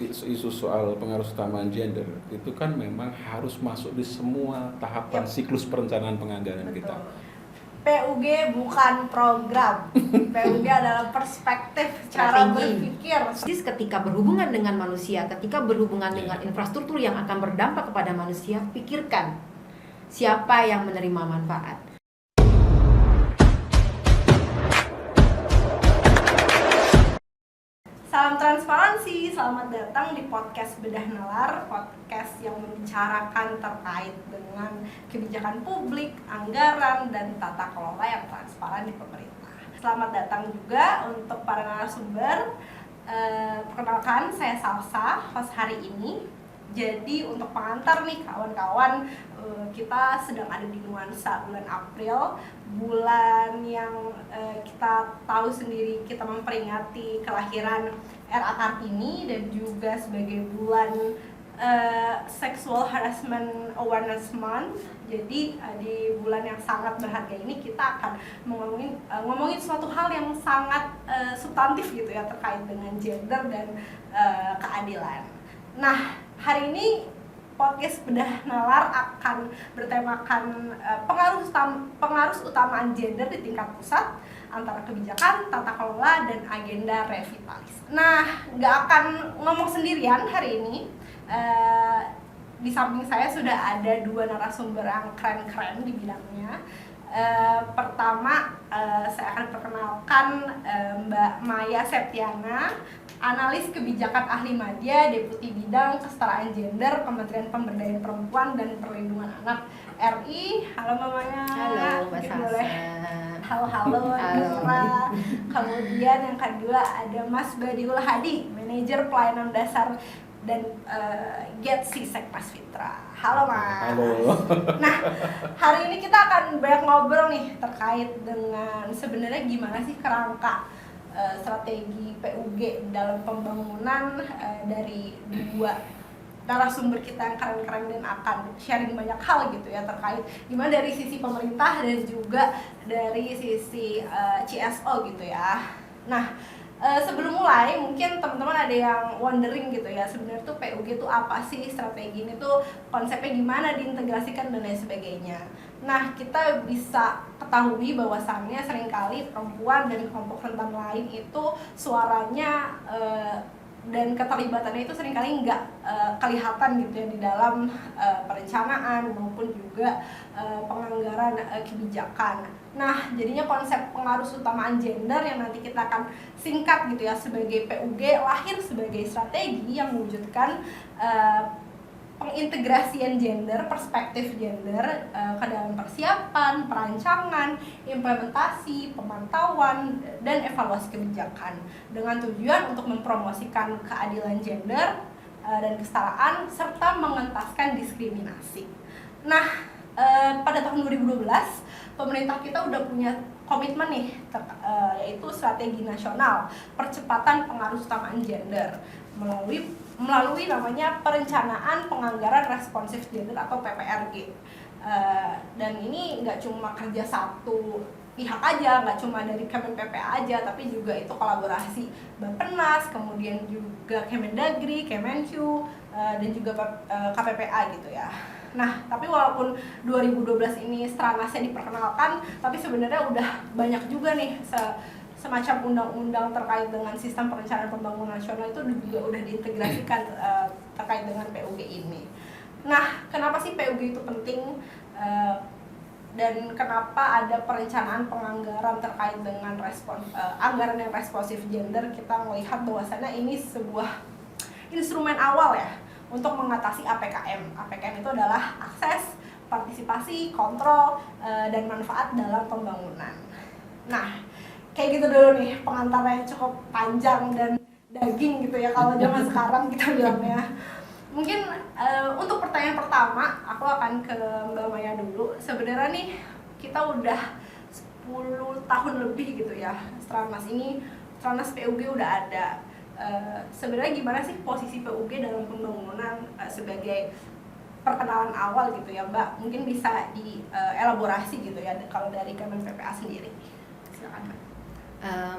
isu soal pengaruh utamaan gender itu kan memang harus masuk di semua tahapan siklus perencanaan penganggaran kita. PUG bukan program. PUG adalah perspektif cara berpikir. Jadi ketika berhubungan dengan manusia, ketika berhubungan dengan infrastruktur yang akan berdampak kepada manusia, pikirkan siapa yang menerima manfaat. Salam transparansi, selamat datang di podcast Bedah Nalar, podcast yang membicarakan terkait dengan kebijakan publik, anggaran, dan tata kelola yang transparan di pemerintah. Selamat datang juga untuk para narasumber. Perkenalkan, saya Salsa, host hari ini. Jadi untuk pengantar nih kawan-kawan, kita sedang ada di nuansa bulan April, bulan yang kita tahu sendiri kita memperingati kelahiran RA Kartini, dan juga sebagai bulan Sexual Harassment Awareness Month. Jadi di bulan yang sangat berharga ini kita akan ngomongin suatu hal yang sangat substantif gitu ya, terkait dengan gender dan keadilan. Nah, hari ini podcast Bedah Nalar akan bertemakan pengaruh utamaan gender di tingkat pusat antara kebijakan, tata kelola, dan agenda revitalisasi. Nah, nggak akan ngomong sendirian hari ini. Di samping saya sudah ada dua narasumber yang keren-keren di bidangnya. Pertama, saya akan perkenalkan Mbak Maya Septiana, analis kebijakan ahli media, Deputi Bidang Kesetaraan Gender, Kementerian Pemberdayaan Perempuan dan Perlindungan Anak RI. Halo Mbak Maya. Halo Mbak Salsa. Halo. Kemudian yang kedua ada Mas Badiul Hadi, Manajer Pelayanan Dasar dan Getsi Sekmas Fitra. Halo Mas. Halo. Nah, hari ini kita akan banyak ngobrol nih terkait dengan sebenarnya gimana sih kerangka strategi PUG dalam pembangunan dari dua narasumber kita yang keren-keren dan akan sharing banyak hal gitu ya, terkait gimana dari sisi pemerintah dan juga dari sisi CSO gitu ya. Nah, sebelum mulai mungkin teman-teman ada yang wondering gitu ya, sebenarnya tuh PUG itu apa sih, strategi ini tuh konsepnya gimana diintegrasikan dan lain sebagainya. Nah, kita bisa ketahui bahwasannya seringkali perempuan dan kelompok rentan lain itu suaranya dan keterlibatannya itu seringkali nggak kelihatan gitu ya di dalam perencanaan maupun juga penganggaran kebijakan. Nah, jadinya konsep pengaruh utamaan gender yang nanti kita akan singkat gitu ya sebagai PUG lahir sebagai strategi yang mewujudkan pengintegrasian gender, perspektif gender ke dalam persiapan, perancangan, implementasi, pemantauan, dan evaluasi kebijakan dengan tujuan untuk mempromosikan keadilan gender dan kesetaraan serta mengentaskan diskriminasi. Nah, pada tahun 2012 pemerintah kita udah punya komitmen nih yaitu strategi nasional percepatan pengaruh utamaan gender melalui namanya perencanaan penganggaran responsif gender atau PPRG. Dan ini nggak cuma kerja satu pihak aja, nggak cuma dari Kemenpp aja, tapi juga itu kolaborasi Bappenas, kemudian juga Kemendagri, Kemenq, dan juga KPPA gitu ya. Nah, tapi walaupun 2012 ini Stranasnya diperkenalkan, tapi sebenarnya udah banyak juga nih semacam undang-undang terkait dengan sistem perencanaan pembangunan nasional itu juga udah diintegrasikan terkait dengan PUG ini. Nah, kenapa sih PUG itu penting dan kenapa ada perencanaan penganggaran terkait dengan anggaran yang responsif gender? Kita melihat bahwasannya ini sebuah instrumen awal ya untuk mengatasi APKM. APKM itu adalah akses, partisipasi, kontrol, dan manfaat dalam pembangunan. Nah, kayak gitu dulu nih pengantarnya, cukup panjang dan daging gitu ya kalau zaman sekarang kita bilangnya. Mungkin untuk pertanyaan pertama aku akan ke Mbak Maya dulu. Sebenarnya nih kita udah 10 tahun lebih gitu ya Stranas PUG udah ada. Sebenarnya gimana sih posisi PUG dalam pembangunan sebagai perkenalan awal gitu ya Mbak? Mungkin bisa dielaborasi gitu ya kalau dari Kemenppa sendiri. Silakan Mbak.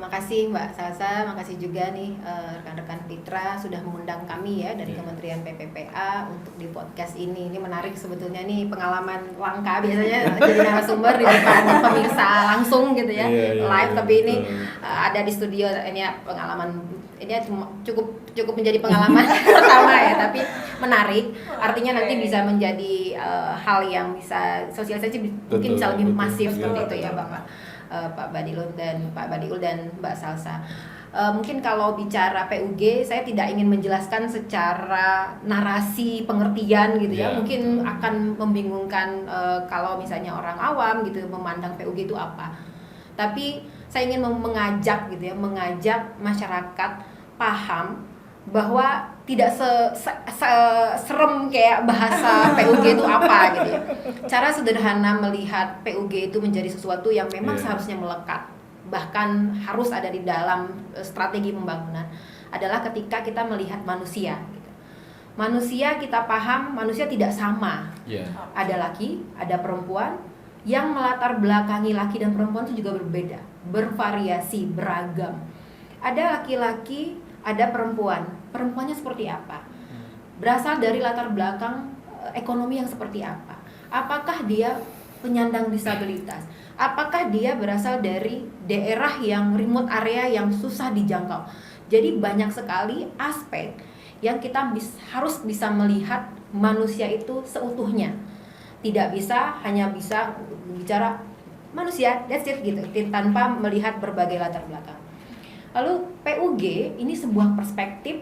Makasih Mbak Salsa, makasih juga nih rekan-rekan Fitra sudah mengundang kami ya dari Kementerian PPPA untuk di podcast ini. Ini menarik sebetulnya nih, pengalaman langka biasanya jadi narasumber di depan pemirsa langsung gitu ya, live. Tapi ini ada di studio, ini pengalaman ini cukup menjadi pengalaman pertama ya, tapi menarik. Artinya nanti bisa menjadi hal yang bisa sosialisasi mungkin bisa lebih masif seperti itu ya Bapak. Pak Badiul dan Mbak Salsa. Mungkin kalau bicara PUG, saya tidak ingin menjelaskan secara narasi pengertian gitu ya. Mungkin akan membingungkan kalau misalnya orang awam gitu memandang PUG itu apa. Tapi saya ingin mengajak gitu ya, mengajak masyarakat paham bahwa tidak serem kayak bahasa PUG itu apa gitu ya. Cara sederhana melihat PUG itu menjadi sesuatu yang memang seharusnya melekat, bahkan harus ada di dalam strategi pembangunan, adalah ketika kita melihat manusia gitu. Manusia, kita paham manusia tidak sama. Ada laki, ada perempuan, yang melatar belakangi laki dan perempuan itu juga berbeda, bervariasi, beragam. Ada laki-laki, ada perempuannya seperti apa? Berasal dari latar belakang ekonomi yang seperti apa? Apakah dia penyandang disabilitas? Apakah dia berasal dari daerah yang remote area yang susah dijangkau? Jadi banyak sekali aspek yang kita harus bisa melihat manusia itu seutuhnya. Tidak bisa hanya bisa bicara manusia, that's it gitu, tanpa melihat berbagai latar belakang. Lalu PUG ini sebuah perspektif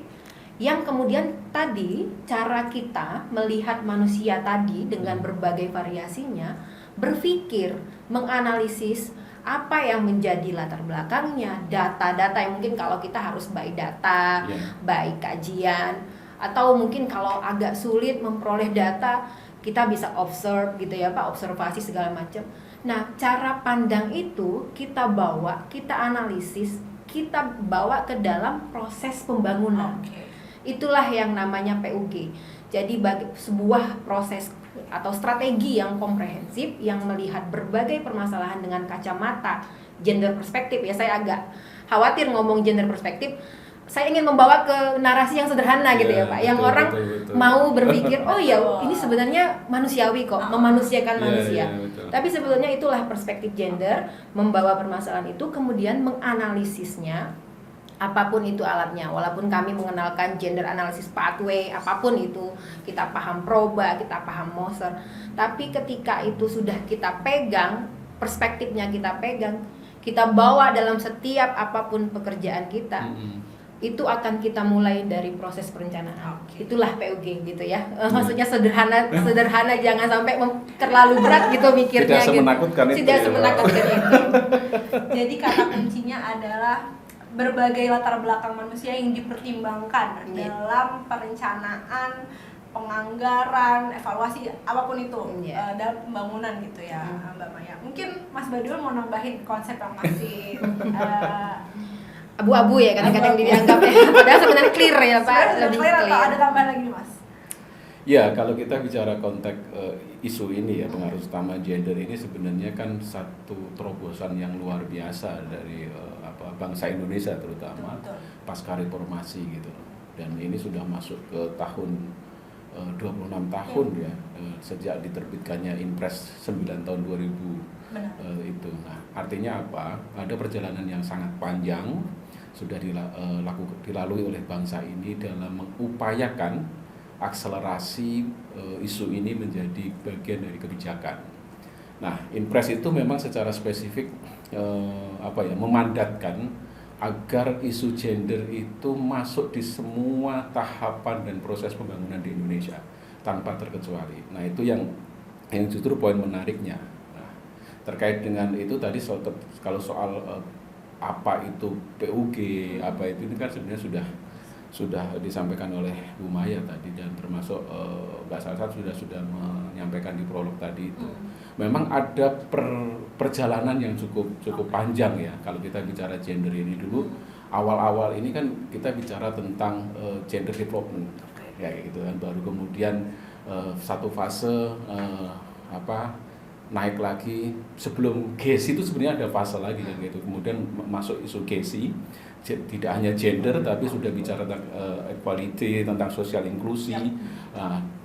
yang kemudian tadi cara kita melihat manusia tadi dengan berbagai variasinya, berpikir, menganalisis apa yang menjadi latar belakangnya, data-data yang mungkin kalau kita harus by data, by kajian, atau mungkin kalau agak sulit memperoleh data, kita bisa observe gitu ya Pak, observasi segala macam. Nah, cara pandang itu kita bawa, kita analisis, kita bawa ke dalam proses pembangunan. Itulah yang namanya PUG. Jadi sebuah proses atau strategi yang komprehensif yang melihat berbagai permasalahan dengan kacamata gender perspektif. Ya, saya agak khawatir ngomong gender perspektif. Saya ingin membawa ke narasi yang sederhana gitu ya Pak, yang orang mau berpikir, oh ya ini sebenarnya manusiawi kok, memanusiakan manusia. Tapi sebetulnya itulah perspektif gender, membawa permasalahan itu kemudian menganalisisnya, apapun itu alatnya. Walaupun kami mengenalkan gender analysis pathway, apapun itu, kita paham Proba, kita paham Moser, tapi ketika itu sudah kita pegang, perspektifnya kita pegang, kita bawa dalam setiap apapun pekerjaan kita, itu akan kita mulai dari proses perencanaan. Itulah PUG gitu ya. Maksudnya sederhana jangan sampai terlalu berat gitu mikirnya. Tidak semenakutkan gitu. Tidak semenakutkan itu. Jadi kata kuncinya adalah berbagai latar belakang manusia yang dipertimbangkan dalam perencanaan, penganggaran, evaluasi apapun itu dalam pembangunan gitu ya Mbak Maya. Mungkin Mas Badiul mau nambahin konsep yang masih abu-abu ya kadang-kadang dianggap ya. Padahal sebenarnya clear ya Pak. Lebih clear atau ada tambahan lagi nih Mas? Ya, kalau kita bicara konteks isu ini ya, pengaruh utama gender ini sebenarnya kan satu terobosan yang luar biasa dari bangsa Indonesia terutama pasca reformasi gitu. Dan ini sudah masuk ke tahun 26 tahun ya sejak diterbitkannya Impres 9 tahun 2000 itu. Nah, artinya apa? Ada perjalanan yang sangat panjang sudah dilalui oleh bangsa ini dalam mengupayakan akselerasi isu ini menjadi bagian dari kebijakan. Nah, Impres itu memang secara spesifik memandatkan agar isu gender itu masuk di semua tahapan dan proses pembangunan di Indonesia tanpa terkecuali. Nah, itu yang justru poin menariknya. Nah, terkait dengan itu tadi kalau soal apa itu PUG, apa itu ini kan sebenarnya sudah disampaikan oleh Bu Maya tadi, dan termasuk Mbak Salsa sudah menyampaikan di prolog tadi itu. Memang ada perjalanan yang cukup panjang ya kalau kita bicara gender ini. Dulu awal-awal ini kan kita bicara tentang gender development ya gitu kan, baru kemudian satu fase naik lagi. Sebelum GESI itu sebenarnya ada fase lagi kan gitu. Kemudian masuk isu GESI, tidak hanya gender tapi sudah bicara tentang equality, tentang sosial inklusi.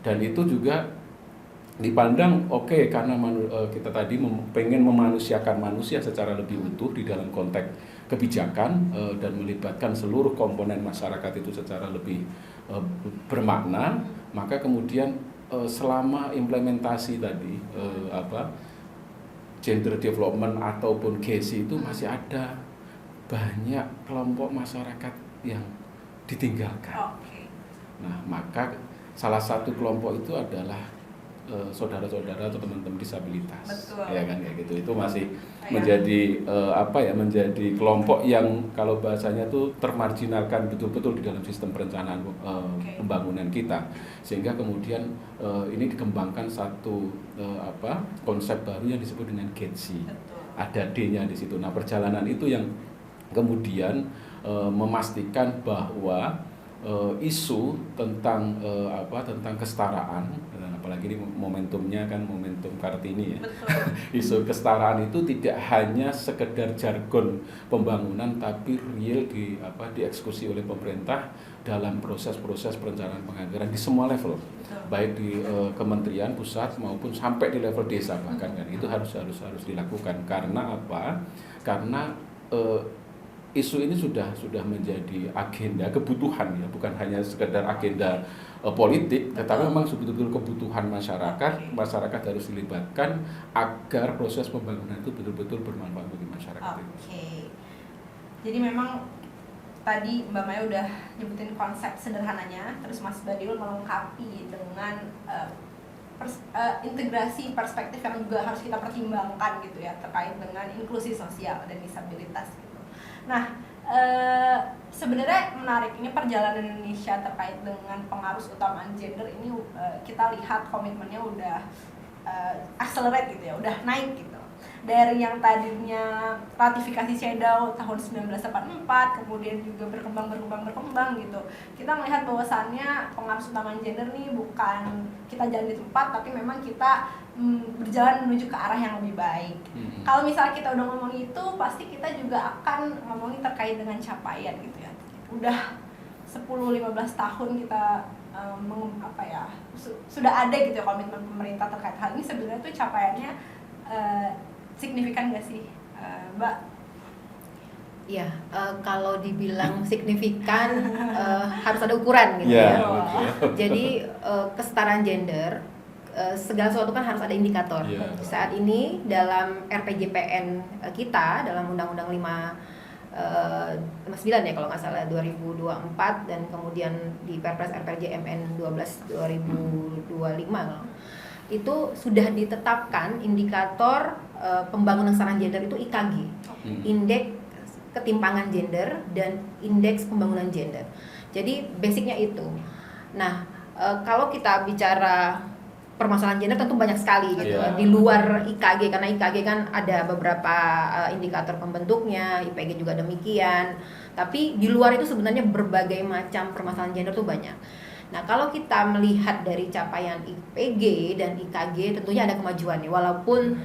Dan itu juga dipandang oke, karena kita tadi pengen memanusiakan manusia secara lebih utuh di dalam konteks kebijakan dan melibatkan seluruh komponen masyarakat itu secara lebih bermakna. Maka kemudian selama implementasi tadi gender development ataupun GESI itu masih ada banyak kelompok masyarakat yang ditinggalkan. Nah, maka salah satu kelompok itu adalah saudara-saudara atau teman-teman disabilitas. Betul. Ya kan, kayak gitu. Itu masih menjadi menjadi kelompok yang kalau bahasanya tuh termarginalkan betul-betul di dalam sistem perencanaan pembangunan kita. Sehingga kemudian ini dikembangkan satu konsep baru yang disebut dengan GESI. Ada D-nya di situ. Nah, perjalanan itu yang kemudian memastikan bahwa isu tentang tentang kesetaraan, apalagi ini momentumnya kan momentum Kartini ya. Isu kesetaraan itu tidak hanya sekedar jargon pembangunan tapi real dieksekusi oleh pemerintah dalam proses-proses perencanaan penganggaran di semua level. Baik di kementerian pusat maupun sampai di level desa bahkan kan itu harus dilakukan. Karena apa? Karena isu ini sudah menjadi agenda kebutuhan ya, bukan hanya sekedar agenda politik, tetapi memang betul-betul kebutuhan masyarakat harus dilibatkan agar proses pembangunan itu betul-betul bermanfaat bagi masyarakat. Jadi memang tadi Mbak Maya udah nyebutin konsep sederhananya, terus Mas Badiul melengkapi dengan integrasi perspektif yang juga harus kita pertimbangkan gitu ya, terkait dengan inklusi sosial dan disabilitas gitu. Nah, sebenarnya menarik ini perjalanan Indonesia terkait dengan pengaruh utamaan gender ini, kita lihat komitmennya udah accelerate gitu ya, udah naik gitu. Dari yang tadinya ratifikasi CEDAW tahun 1984, kemudian juga berkembang gitu. Kita melihat bahwasannya pengaruh utamaan gender nih bukan kita jalan di tempat, tapi memang kita berjalan menuju ke arah yang lebih baik. Kalau misalnya kita udah ngomong itu, pasti kita juga akan ngomongin terkait dengan capaian gitu ya. Udah 10-15 tahun kita sudah ada gitu ya komitmen pemerintah terkait hal ini. Sebenarnya tuh capaiannya signifikan nggak sih, Mbak? Ya, kalau dibilang signifikan harus ada ukuran gitu ya. Jadi kesetaraan gender, segala sesuatu kan harus ada indikator. Saat ini dalam RPJPN kita, dalam Undang-Undang 59 ya kalau nggak salah 2024, dan kemudian di Perpres RPJMN 12 2025 itu sudah ditetapkan indikator pembangunan kesetaraan gender itu IKG, indeks ketimpangan gender dan indeks pembangunan gender. Jadi basicnya itu. Nah, kalau kita bicara permasalahan gender tentu banyak sekali gitu di luar IKG, karena IKG kan ada beberapa indikator pembentuknya, IPG juga demikian. Tapi di luar itu sebenarnya berbagai macam permasalahan gender tuh banyak. Nah, kalau kita melihat dari capaian IPG dan IKG tentunya ada kemajuan nih, walaupun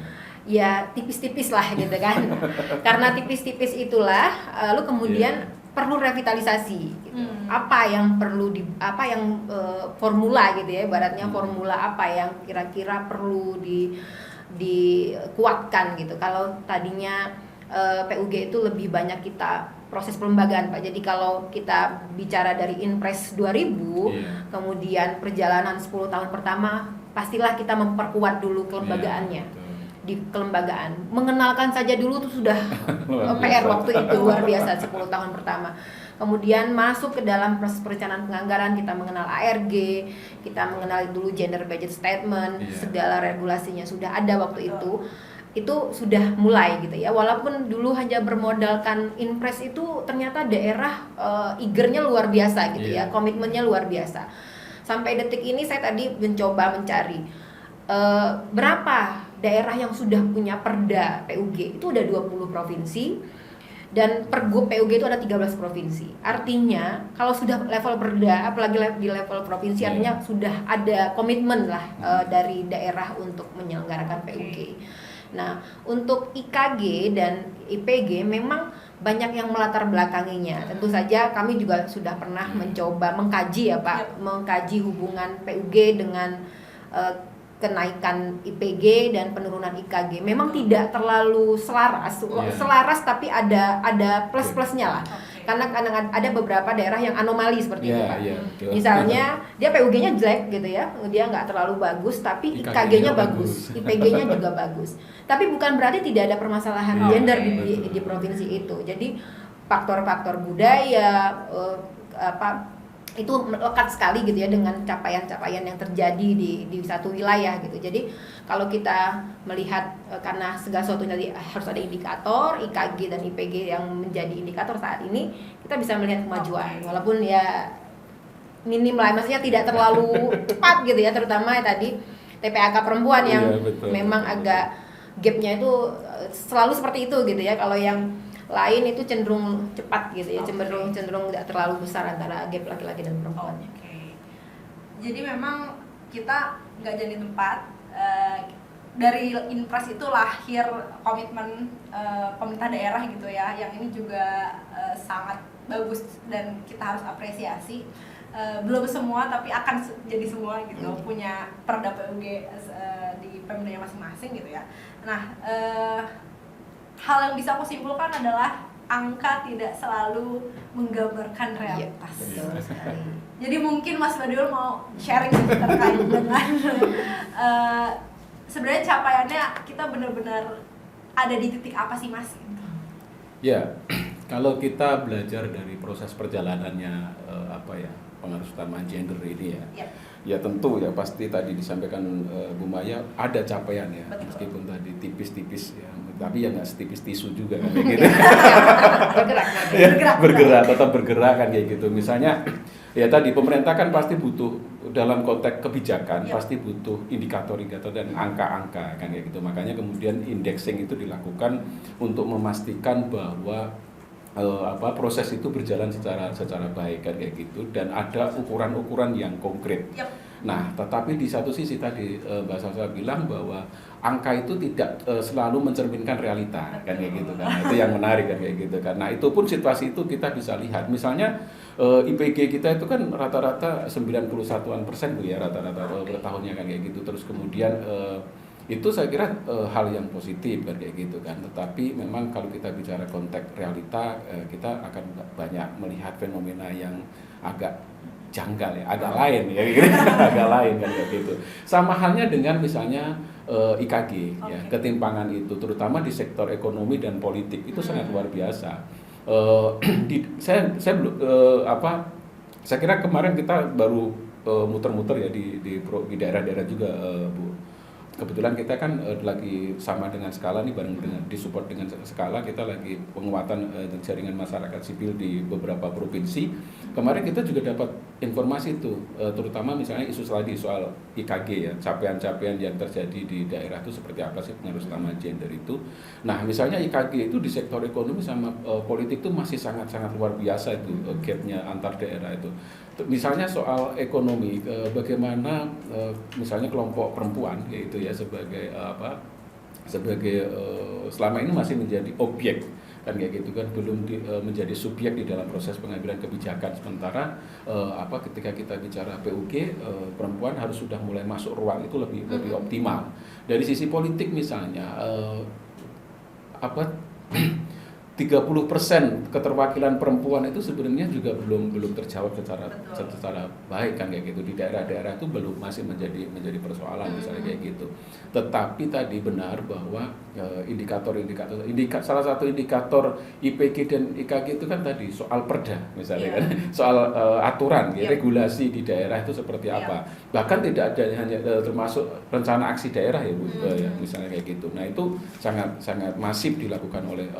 ya tipis-tipis lah gitu kan. Karena tipis-tipis itulah lalu kemudian perlu revitalisasi gitu. Apa yang perlu formula gitu ya, ibaratnya formula apa yang kira-kira perlu dikuatkan gitu. Kalau tadinya PUG itu lebih banyak kita proses pelembagaan Pak. Jadi kalau kita bicara dari Inpres 2000, kemudian perjalanan 10 tahun pertama pastilah kita memperkuat dulu kelembagaannya. Di kelembagaan, mengenalkan saja dulu itu sudah PR waktu itu luar biasa 10 tahun pertama. Kemudian masuk ke dalam proses perencanaan penganggaran, kita mengenal ARG, kita mengenal dulu gender budget statement, segala regulasinya sudah ada waktu itu sudah mulai gitu ya. Walaupun dulu hanya bermodalkan Inpres, itu ternyata daerah eagernya luar biasa gitu ya, komitmennya luar biasa. Sampai detik ini saya tadi mencoba mencari berapa daerah yang sudah punya perda PUG. Itu udah 20 provinsi Dan pergub PUG itu ada 13 provinsi. Artinya kalau sudah level perda, apalagi di level provinsi, artinya sudah ada komitmen lah dari daerah untuk menyelenggarakan PUG. Nah, untuk IKG dan IPG memang banyak yang melatar belakanginya. Tentu saja kami juga sudah pernah mencoba mengkaji ya Pak, mengkaji hubungan PUG dengan kenaikan IPG dan penurunan IKG. Memang tidak terlalu selaras tapi ada plus-plusnya lah. Karena kadang ada beberapa daerah yang anomali seperti itu Pak. Misalnya dia PUG-nya jelek gitu ya, dia nggak terlalu bagus, tapi IKG-nya bagus, IPG-nya juga bagus. Tapi bukan berarti tidak ada permasalahan gender di provinsi itu. Jadi faktor-faktor budaya itu lekat sekali gitu ya dengan capaian-capaian yang terjadi di satu wilayah gitu. Jadi kalau kita melihat karena segala sesuatu tadi harus ada indikator, IKG dan IPG yang menjadi indikator saat ini, kita bisa melihat kemajuan walaupun ya minim lah, maksudnya tidak terlalu cepat gitu ya, terutama tadi TPAK perempuan yang memang agak gapnya itu selalu seperti itu gitu ya. Kalau yang lain itu cenderung cepat gitu ya, cenderung tidak terlalu besar antara gap laki-laki dan perempuannya. Jadi memang kita nggak jadi tempat, dari Inpres itu lahir komitmen pemerintah daerah gitu ya, yang ini juga sangat bagus dan kita harus apresiasi. Belum semua tapi akan jadi semua gitu, punya perda PUG di pemdanya masing-masing gitu ya. Nah, hal yang bisa aku simpulkan adalah angka tidak selalu menggambarkan realitas. Jadi mungkin Mas Badiul mau sharing terkait dengan sebenarnya capaiannya kita benar-benar ada di titik apa sih Mas? Ya, kalau kita belajar dari proses perjalanannya pengaruh utama gender ini ya tentu ya pasti tadi disampaikan Bu Maya ada capaian ya. Betul. Meskipun tadi tipis-tipis ya, tapi ya nggak setipis tisu juga kan kayak gitu. Bergerak tetap bergerak kan kayak gitu. Misalnya ya tadi pemerintah kan pasti butuh dalam konteks kebijakan pasti butuh indikator-indikator dan angka-angka kan kayak gitu. Makanya kemudian indexing itu dilakukan untuk memastikan bahwa proses itu berjalan secara baik kan kayak gitu, dan ada ukuran-ukuran yang konkret. Nah, tetapi di satu sisi tadi Mbak Salsa bilang bahwa angka itu tidak selalu mencerminkan realita kan kayak gitu kan. Itu yang menarik kan kayak gitu kan. Nah, itu pun situasi itu kita bisa lihat. Misalnya IPG kita itu kan rata-rata 91% Bu ya rata-rata per tahunnya kan kayak gitu. Terus kemudian itu saya kira hal yang positif kan kayak gitu kan. Tetapi memang kalau kita bicara konteks realita, kita akan banyak melihat fenomena yang agak janggal ya, agak lain ya, agak lain kan kayak gitu. Sama halnya dengan misalnya IKG ya, ketimpangan itu terutama di sektor ekonomi dan politik itu sangat luar biasa. Saya kira kemarin kita baru muter-muter ya di daerah-daerah juga Bu. Kebetulan kita kan lagi sama dengan Skala nih, bareng dengan disupport dengan Skala, kita lagi penguatan jaringan masyarakat sipil di beberapa provinsi. Kemarin kita juga dapat informasi itu, terutama misalnya isu tadi soal IKG ya, capaian-capaian yang terjadi di daerah itu seperti apa sih pengaruh utama gender itu. Nah, misalnya IKG itu di sektor ekonomi sama politik itu masih sangat-sangat luar biasa itu gapnya antar daerah itu. Misalnya soal ekonomi, bagaimana misalnya kelompok perempuan yaitu ya sebagai selama ini masih menjadi objek kan kayak gitu kan, belum menjadi subjek di dalam proses pengambilan kebijakan. Sementara ketika kita bicara PUG, perempuan harus sudah mulai masuk ruang itu lebih optimal. Dari sisi politik misalnya 30% keterwakilan perempuan itu sebenarnya juga belum terjawab secara baik kan kayak gitu. Di daerah-daerah itu masih menjadi persoalan misalnya kayak gitu. Tetapi tadi benar bahwa salah satu indikator IPG dan IKG itu kan tadi soal perda misalnya kan, soal aturan regulasi di daerah itu seperti apa. Bahkan tidak ada hanya termasuk rencana aksi daerah ya Bu, ya, misalnya kayak gitu. Nah, itu sangat masif dilakukan oleh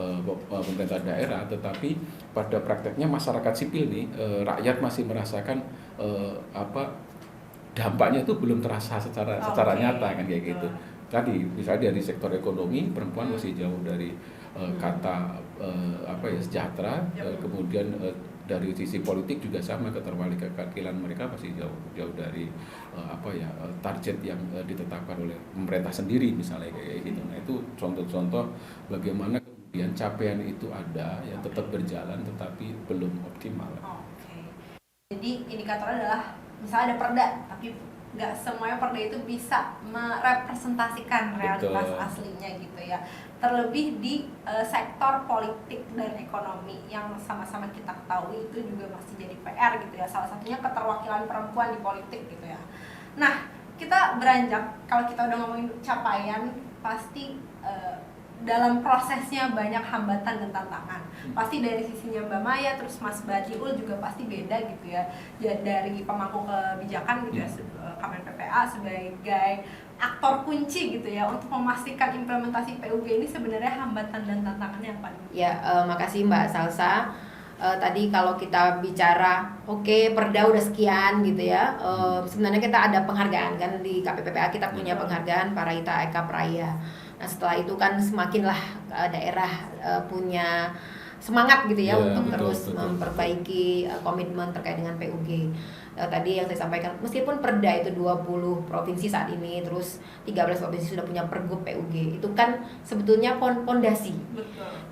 pemerintah daerah, tetapi pada prakteknya masyarakat sipil nih, rakyat masih merasakan dampaknya itu belum terasa secara nyata kan kayak gitu. tadi misalnya dari sektor ekonomi perempuan masih jauh dari kata sejahtera, kemudian dari sisi politik juga sama, keterwakilan mereka masih jauh dari target yang ditetapkan oleh pemerintah sendiri misalnya kayak gitu. Nah itu contoh-contoh bagaimana kemudian capaian itu ada yang tetap berjalan tetapi belum optimal. Oke. Jadi indikatornya adalah misalnya ada perda tapi nggak semuanya perda itu bisa merepresentasikan realitas aslinya gitu ya. Terlebih di sektor politik dan ekonomi yang sama-sama kita ketahui itu juga masih jadi PR gitu ya. Salah satunya keterwakilan perempuan di politik gitu ya. Nah, kita beranjak, kalau kita udah ngomongin capaian, pasti dalam prosesnya banyak hambatan dan tantangan. Pasti dari sisinya Mbak Maya, terus Mas Badiul juga pasti beda gitu ya. Dari pemangku kebijakan gitu ya, Kemen PPA sebagai aktor kunci gitu ya untuk memastikan implementasi PUG ini sebenarnya hambatan dan tantangannya apa? Ya, makasih Mbak Salsa. Tadi kalau kita bicara perda udah sekian gitu ya, sebenarnya kita ada penghargaan kan di KPPPA, kita punya penghargaan Parahita Eka Praya. Nah setelah itu kan semakinlah daerah punya semangat gitu ya untuk terus memperbaiki komitmen terkait dengan PUG. Tadi yang saya sampaikan, meskipun perda itu 20 provinsi saat ini, terus 13 provinsi sudah punya pergub PUG, itu kan sebetulnya pondasi.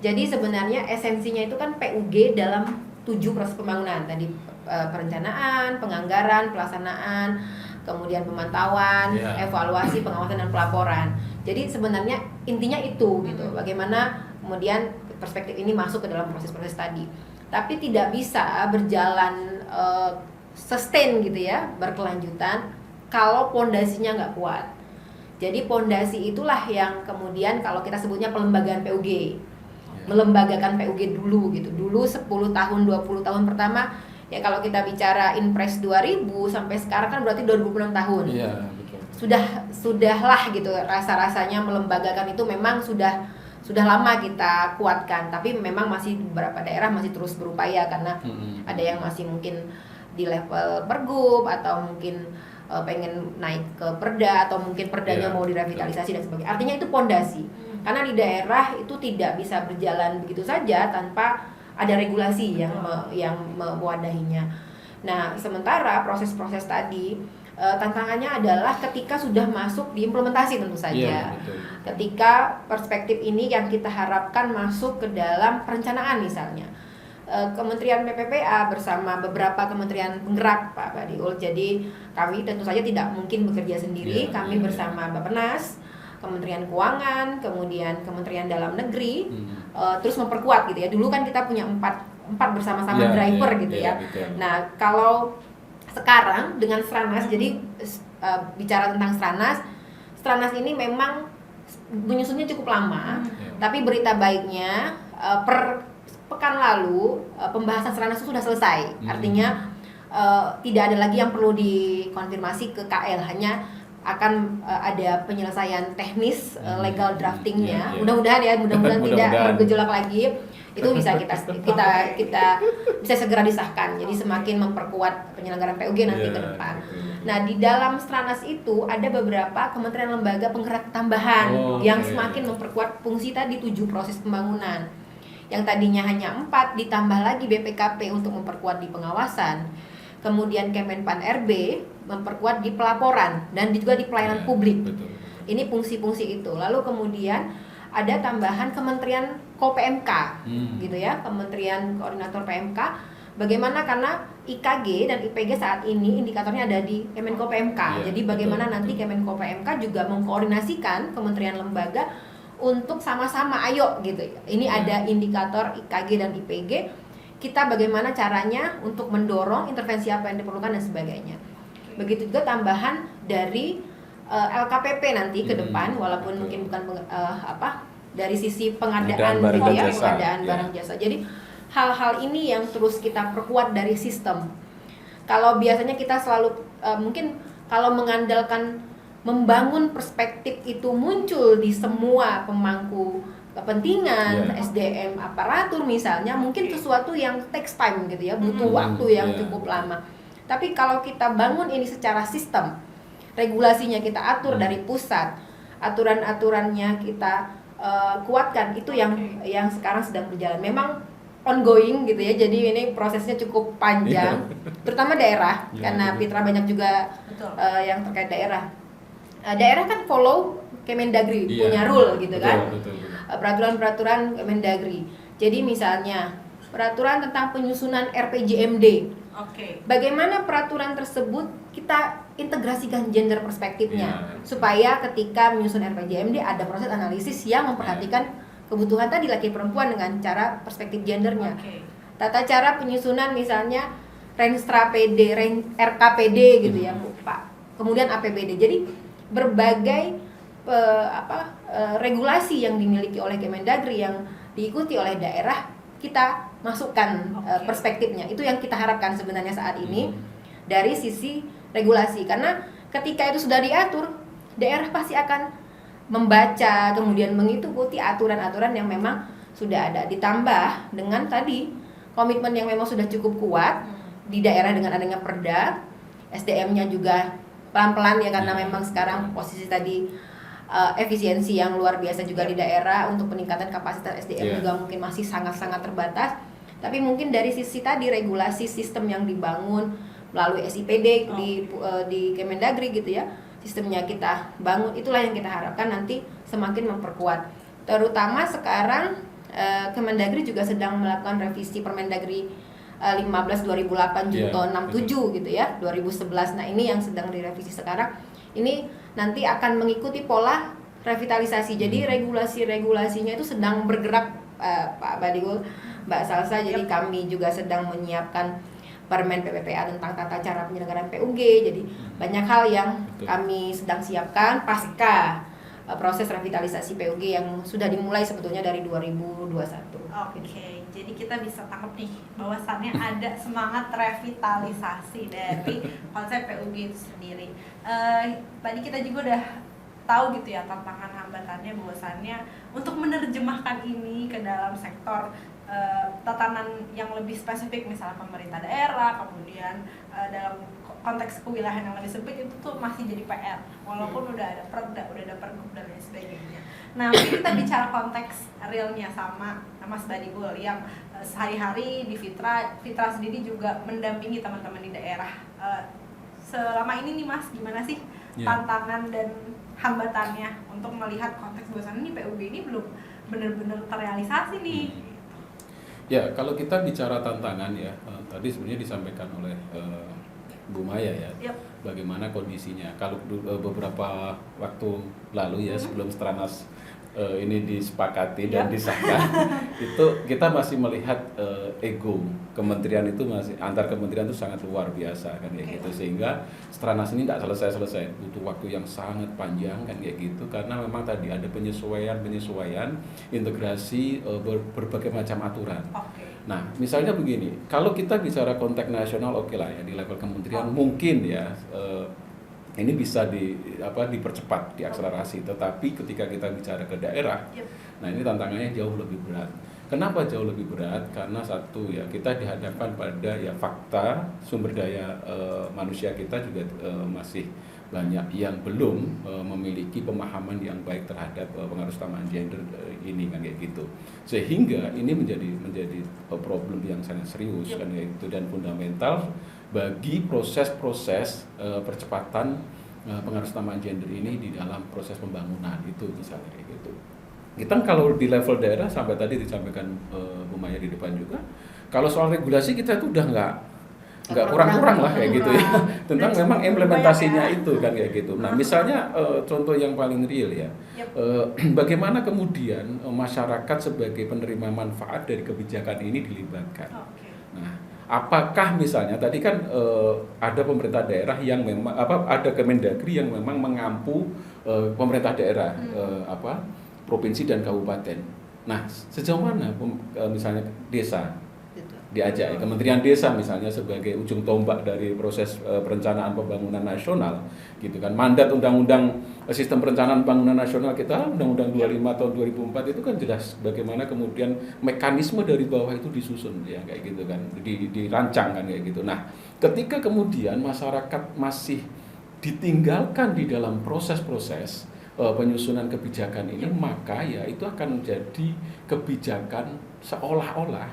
Jadi sebenarnya esensinya itu kan PUG dalam 7 proses pembangunan. Tadi perencanaan, penganggaran, pelaksanaan, kemudian pemantauan, evaluasi, pengawasan dan pelaporan. Jadi sebenarnya intinya itu gitu. Bagaimana kemudian perspektif ini masuk ke dalam proses-proses tadi. Tapi tidak bisa berjalan sustain gitu ya, berkelanjutan kalau pondasinya nggak kuat. Jadi pondasi itulah yang kemudian kalau kita sebutnya pelembagaan PUG. Melembagakan PUG dulu gitu. Dulu 10 tahun, 20 tahun pertama ya, kalau kita bicara Inpres 2000 sampai sekarang kan berarti 26 tahun. Iya, betul. Sudahlah gitu, rasa-rasanya melembagakan itu memang sudah lama kita kuatkan, tapi memang masih beberapa daerah masih terus berupaya karena ada yang masih mungkin di level pergub atau mungkin pengen naik ke perda atau mungkin perdanya mau direvitalisasi dan sebagainya. Artinya itu pondasi. Karena di daerah itu tidak bisa berjalan begitu saja tanpa ada regulasi yang mewadahinya. Nah, sementara proses-proses tadi tantangannya adalah ketika sudah masuk di implementasi tentu saja. Ketika perspektif ini yang kita harapkan masuk ke dalam perencanaan misalnya. Kementerian PPPA bersama beberapa kementerian penggerak Pak Badiul. Jadi kami tentu saja tidak mungkin bekerja sendiri. Kami bersama Bappenas, Kementerian Keuangan, kemudian Kementerian Dalam Negeri, terus memperkuat gitu ya. Dulu kan kita punya empat bersama-sama driver gitu ya. Nah kalau sekarang dengan Stranas, jadi bicara tentang Stranas ini memang menyusunnya cukup lama, tapi berita baiknya per pekan lalu pembahasan Stranas itu sudah selesai. Artinya tidak ada lagi yang perlu dikonfirmasi ke KL, hanya akan ada penyelesaian teknis legal draftingnya. Mudah-mudahan tidak bergejolak lagi. Itu bisa kita bisa segera disahkan. Jadi semakin memperkuat penyelenggaraan PUG nanti ke depan. Nah, di dalam Stranas itu ada beberapa kementerian lembaga penggerak tambahan yang semakin memperkuat fungsi tadi 7 proses pembangunan. Yang tadinya hanya 4 ditambah lagi BPKP untuk memperkuat di pengawasan. Kemudian Kemenpan RB memperkuat di pelaporan dan juga di pelayanan publik. Ini fungsi-fungsi itu. Lalu kemudian ada tambahan Kementerian KOPMK gitu ya, Kementerian Koordinator PMK. Bagaimana karena IKG dan IPG saat ini indikatornya ada di Kemenko PMK. Jadi bagaimana nanti Kemenko PMK juga mengkoordinasikan kementerian lembaga untuk sama-sama ayo gitu. Ini ada indikator IKG dan IPG. Kita bagaimana caranya untuk mendorong intervensi apa yang diperlukan dan sebagainya. Begitu juga tambahan dari LKPP nanti ke depan, walaupun mungkin bukan dari sisi pengadaan gitu ya, pengadaan barang jasa. Jadi hal-hal ini yang terus kita perkuat dari sistem. Kalau biasanya kita selalu mungkin kalau mengandalkan membangun perspektif itu muncul di semua pemangku kepentingan, SDM, aparatur misalnya, mungkin sesuatu yang takes time gitu ya, butuh waktu yang cukup lama. Tapi kalau kita bangun ini secara sistem, regulasinya kita atur dari pusat, aturan-aturannya kita kuatkan. Itu yang sekarang sedang berjalan. Memang ongoing gitu ya, jadi ini prosesnya cukup panjang, terutama daerah, karena Pitra banyak juga yang terkait daerah. Daerah kan follow Kemendagri, punya rule gitu kan, peraturan-peraturan Kemendagri. Jadi misalnya peraturan tentang penyusunan RPJMD. Bagaimana peraturan tersebut kita integrasikan gender perspektifnya, supaya ketika menyusun RPJMD ada proses analisis yang memperhatikan kebutuhan tadi laki perempuan dengan cara perspektif gendernya. Tata cara penyusunan misalnya Renstra PD, RKPD gitu ya Bu, Pak. Kemudian APBD. Jadi berbagai regulasi yang dimiliki oleh Kemendagri yang diikuti oleh daerah, kita masukkan perspektifnya. Itu yang kita harapkan sebenarnya saat ini dari sisi regulasi, karena ketika itu sudah diatur, daerah pasti akan membaca, kemudian mengikuti aturan-aturan yang memang sudah ada, ditambah dengan tadi komitmen yang memang sudah cukup kuat di daerah dengan adanya perda, SDM-nya juga pelan-pelan ya, karena memang sekarang posisi tadi efisiensi yang luar biasa juga di daerah, untuk peningkatan kapasitas SDM juga mungkin masih sangat-sangat terbatas. Tapi mungkin dari sisi tadi regulasi sistem yang dibangun melalui SIPD di Kemendagri gitu ya, sistemnya kita bangun, itulah yang kita harapkan nanti semakin memperkuat. Terutama sekarang Kemendagri juga sedang melakukan revisi Permendagri 15 2008 Junto 67 gitu ya, 2011. Nah, ini yang sedang direvisi sekarang. Ini nanti akan mengikuti pola revitalisasi. Jadi regulasi-regulasinya itu sedang bergerak, Pak Badigul, Mbak Salsa. Jadi kami juga sedang menyiapkan Permen PPPA tentang tata cara penyelenggaraan PUG. Jadi banyak hal yang kami sedang siapkan pasca proses revitalisasi PUG yang sudah dimulai sebetulnya dari 2021. Jadi kita bisa tangkap nih bahwasannya ada semangat revitalisasi dari konsep PUG itu sendiri. Tadi kita juga udah tahu gitu ya tantangan hambatannya, bahwasannya untuk menerjemahkan ini ke dalam sektor tatanan yang lebih spesifik, misalnya pemerintah daerah, kemudian dalam konteks kewilayahan yang lebih sempit, itu tuh masih jadi PR walaupun udah ada perda, udah ada pergub dan lain sebagainya. Nah, kita bicara konteks realnya sama Mas Badigul yang sehari-hari di Fitra sendiri juga mendampingi teman-teman di daerah. Selama ini nih Mas, gimana sih tantangan dan hambatannya untuk melihat konteks bahwasannya ini PUB ini belum benar-benar terrealisasi nih? Ya, kalau kita bicara tantangan ya, tadi sebenarnya disampaikan oleh Bu Maya ya, bagaimana kondisinya. Kalau beberapa waktu lalu ya, sebelum Stranas ini disepakati dan disahkan, itu kita masih melihat ego kementerian itu masih, antar kementerian itu sangat luar biasa kan kayak gitu, sehingga Stranas ini tidak selesai, butuh waktu yang sangat panjang kan kayak gitu, karena memang tadi ada penyesuaian integrasi berbagai macam aturan. Nah, misalnya begini, kalau kita bicara konteks nasional oke lah ya, di level kementerian mungkin ya ini bisa dipercepat, diakselerasi. Tetapi ketika kita bicara ke daerah, nah ini tantangannya jauh lebih berat. Kenapa jauh lebih berat? Karena satu ya, kita dihadapkan pada ya fakta sumber daya manusia kita juga masih banyak yang belum memiliki pemahaman yang baik terhadap pengaruh utamaan gender ini kan kayak gitu. Sehingga ini menjadi problem yang sangat serius kan kayak gitu, dan fundamental bagi proses-proses percepatan pengaruh utamaan gender ini di dalam proses pembangunan itu misalnya kayak gitu. Kita kalau di level daerah sampai tadi disampaikan Bu Maya di depan juga, kalau soal regulasi kita itu udah nggak kurang-kurang lah kayak gitu ya, tentang memang implementasinya itu kan kayak gitu. Nah misalnya contoh yang paling real ya, bagaimana kemudian masyarakat sebagai penerima manfaat dari kebijakan ini dilibatkan. Nah, apakah misalnya tadi kan ada pemerintah daerah yang memang ada Kemendagri yang memang mengampu pemerintah daerah provinsi dan kabupaten. Nah, sejauh mana misalnya desa diajak, Kementerian Desa misalnya sebagai ujung tombak dari proses perencanaan pembangunan nasional gitu kan. Mandat Undang-Undang Sistem Perencanaan Pembangunan Nasional kita, Undang-Undang 25 tahun 2004 itu kan jelas bagaimana kemudian mekanisme dari bawah itu disusun ya kayak gitu kan, dirancang kan kayak gitu. Nah, ketika kemudian masyarakat masih ditinggalkan di dalam proses-proses penyusunan kebijakan ini, maka ya itu akan menjadi kebijakan seolah-olah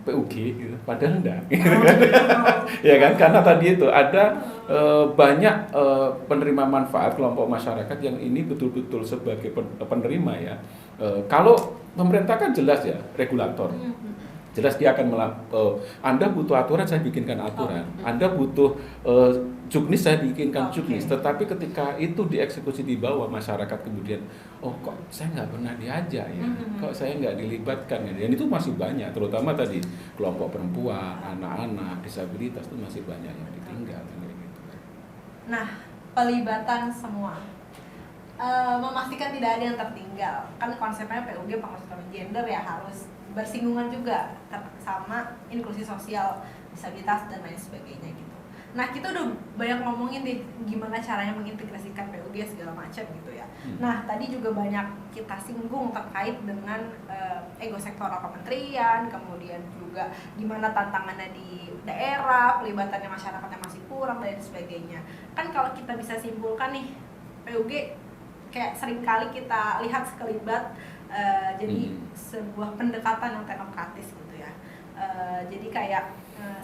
PUG gitu. Padahal enggak gitu kan. Ya kan, karena tadi itu ada banyak penerima manfaat kelompok masyarakat yang ini betul-betul sebagai penerima ya. Kalau pemerintah kan jelas ya regulator, jelas dia akan Anda butuh aturan, saya bikinkan aturan. Anda butuh juknis, saya bikinkan juknis. Tetapi ketika itu dieksekusi di bawah, masyarakat kemudian, oh kok saya nggak pernah diajak ya, kok saya nggak dilibatkan ya. Dan itu masih banyak, terutama tadi kelompok perempuan, anak-anak, disabilitas itu masih banyak yang ditinggal. Gitu. Nah, pelibatan semua. Memastikan tidak ada yang tertinggal. Kan konsepnya PUG, pengaruh utama gender ya, harus bersinggungan juga sama inklusi sosial, disabilitas dan lain sebagainya gitu. Nah, kita udah banyak ngomongin nih gimana caranya mengintegrasikan PUG segala macam gitu ya. Nah, tadi juga banyak kita singgung terkait dengan ego sektoral kementerian, kemudian juga gimana tantangannya di daerah, pelibatannya masyarakatnya masih kurang dan sebagainya. Kan kalau kita bisa simpulkan nih, PUG kayak seringkali kita lihat sekelibat jadi sebuah pendekatan yang teknokratis gitu ya. Jadi kayak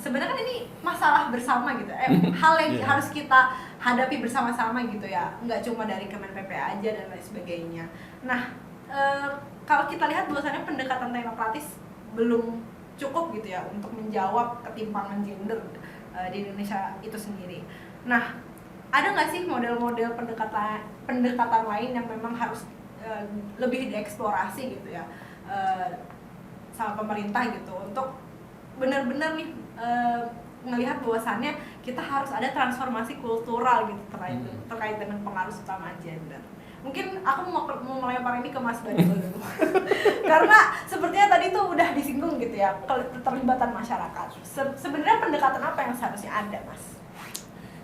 sebenarnya kan ini masalah bersama gitu, hal yang harus kita hadapi bersama-sama gitu ya, nggak cuma dari Kemen PPA aja dan lain sebagainya. Nah, kalau kita lihat bahwasannya pendekatan teknokratis belum cukup gitu ya untuk menjawab ketimpangan gender di Indonesia itu sendiri. Nah, ada nggak sih model-model pendekatan lain yang memang harus lebih dieksplorasi gitu ya sama pemerintah gitu untuk benar-benar nih melihat bahwasannya kita harus ada transformasi kultural gitu terkait dengan pengaruh utama gender. Mungkin aku mau melempar ini ke Mas Badi dulu. Karena sepertinya tadi tuh udah disinggung gitu ya keterlibatan masyarakat. Sebenarnya pendekatan apa yang seharusnya ada, Mas?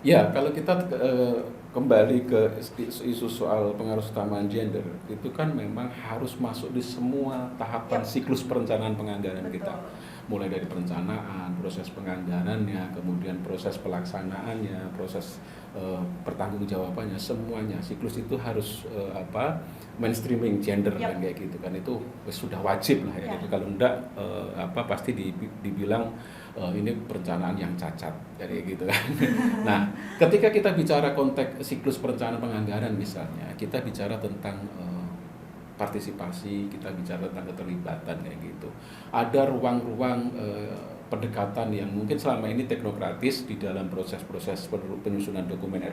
Ya, kalau kita kembali ke isu soal pengaruh utamaan gender, itu kan memang harus masuk di semua tahapan siklus perencanaan penganggaran kita. Mulai dari perencanaan, proses penganggarannya, kemudian proses pelaksanaannya, proses pertanggungjawabannya, semuanya siklus itu harus mainstreaming gender kan kayak gitu kan, itu sudah wajib lah ya gitu. Kalau enggak pasti dibilang ini perencanaan yang cacat kayak gitu kan. Nah, ketika kita bicara konteks siklus perencanaan penganggaran misalnya, kita bicara tentang partisipasi, kita bicara tentang keterlibatan kayak gitu. Ada ruang-ruang pendekatan yang mungkin selama ini teknokratis di dalam proses-proses penyusunan dokumen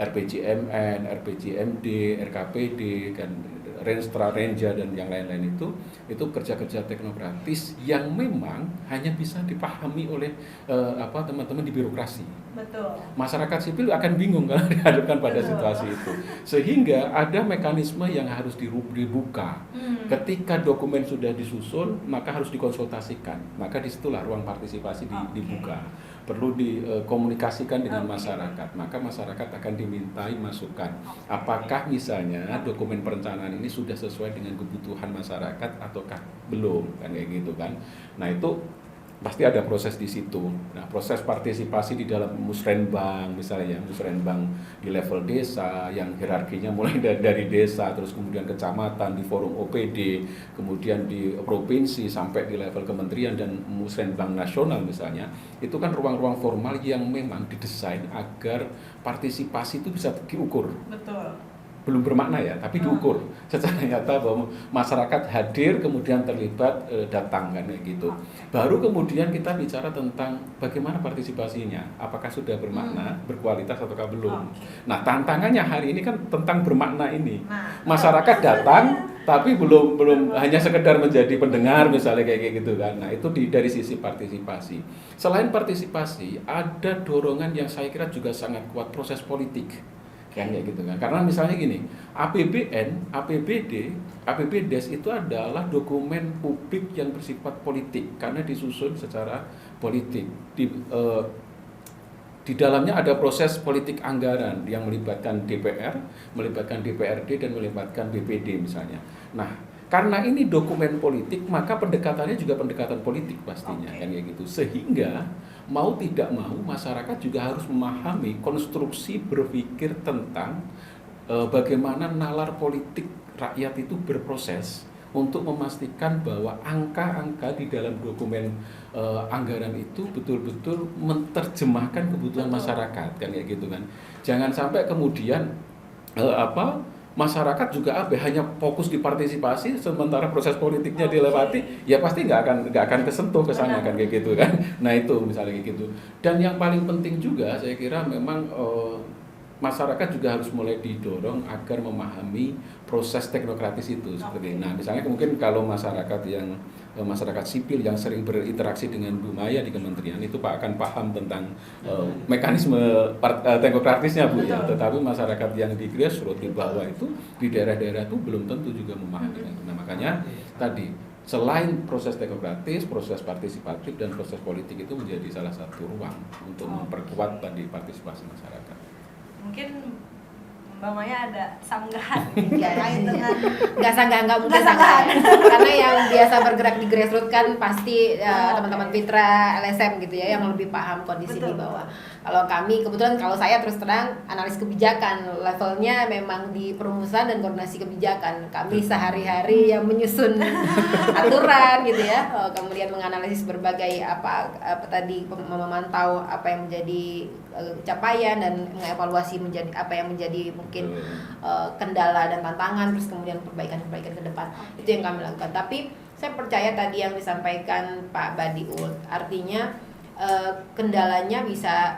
RPJMN, RPJMD, RKPD, kan Renstra, Renja dan yang lain-lain itu kerja-kerja teknokratis yang memang hanya bisa dipahami oleh teman-teman di birokrasi. Betul. Masyarakat sipil akan bingung kalau dihadapkan pada situasi itu. Sehingga ada mekanisme yang harus dibuka. Ketika dokumen sudah disusun, maka harus dikonsultasikan. Maka disitulah ruang partisipasi dibuka. Perlu dikomunikasikan dengan masyarakat. Maka masyarakat akan dimintai masukan. Apakah misalnya dokumen perencanaan ini sudah sesuai dengan kebutuhan masyarakat ataukah belum, kan kayak gitu kan. Nah, itu pasti ada proses di situ. Nah, proses partisipasi di dalam musrenbang misalnya, musrenbang di level desa yang hierarkinya mulai dari desa, terus kemudian kecamatan, di forum OPD, kemudian di provinsi sampai di level kementerian dan musrenbang nasional misalnya, itu kan ruang-ruang formal yang memang didesain agar partisipasi itu bisa diukur. Betul. Belum bermakna ya, tapi diukur secara nyata bahwa masyarakat hadir kemudian terlibat datang kan kayak gitu. Baru kemudian kita bicara tentang bagaimana partisipasinya, apakah sudah bermakna, berkualitas ataukah belum. Nah, tantangannya hari ini kan tentang bermakna ini. Masyarakat datang tapi belum hanya sekedar menjadi pendengar misalnya kayak gitu kan. Nah, itu dari sisi partisipasi. Selain partisipasi, ada dorongan yang saya kira juga sangat kuat, proses politik. Kayak gitu kan. Karena misalnya gini, APBN, APBD, APBDes itu adalah dokumen publik yang bersifat politik karena disusun secara politik. Di dalamnya ada proses politik anggaran yang melibatkan DPR, melibatkan DPRD dan melibatkan BPD misalnya. Nah, karena ini dokumen politik, maka pendekatannya juga pendekatan politik pastinya kan kayak gitu. Sehingga mau tidak mau masyarakat juga harus memahami konstruksi berpikir tentang bagaimana nalar politik rakyat itu berproses untuk memastikan bahwa angka-angka di dalam dokumen anggaran itu betul-betul menerjemahkan kebutuhan masyarakat, kan kayak gitu kan. Jangan sampai kemudian masyarakat juga hanya fokus di partisipasi sementara proses politiknya dilewati, ya pasti nggak akan kesentuh ke sana, kan kayak gitu kan. Nah itu misalnya kayak gitu. Dan yang paling penting juga saya kira memang masyarakat juga harus mulai didorong agar memahami proses teknokratis itu seperti ini. Nah, misalnya mungkin kalau masyarakat sipil yang sering berinteraksi dengan Bu Maya di kementerian itu Pak akan paham tentang mekanisme teknokratisnya Bu ya. Tetapi masyarakat yang di grassroots di bawah itu di daerah-daerah itu belum tentu juga memahami. Nah, makanya tadi selain proses teknokratis, proses partisipatif dan proses politik itu menjadi salah satu ruang untuk memperkuat tadi partisipasi masyarakat. Mungkin Mbak Maya ada sanggahan terkait dengan nggak mungkin sanggahan karena yang biasa bergerak di grassroots kan pasti teman-teman Fitra, LSM gitu ya yang lebih paham kondisi di bawah. Kalau kami kebetulan kalau saya terus terang analis kebijakan levelnya memang di perumusan dan koordinasi kebijakan. Kami sehari-hari yang menyusun aturan gitu ya, kemudian menganalisis berbagai apa tadi memantau apa yang menjadi capaian dan mengevaluasi menjadi apa yang menjadi mungkin kendala dan tantangan, terus kemudian perbaikan-perbaikan ke depan. Itu yang kami lakukan. Tapi saya percaya tadi yang disampaikan Pak Badiul, artinya kendalanya bisa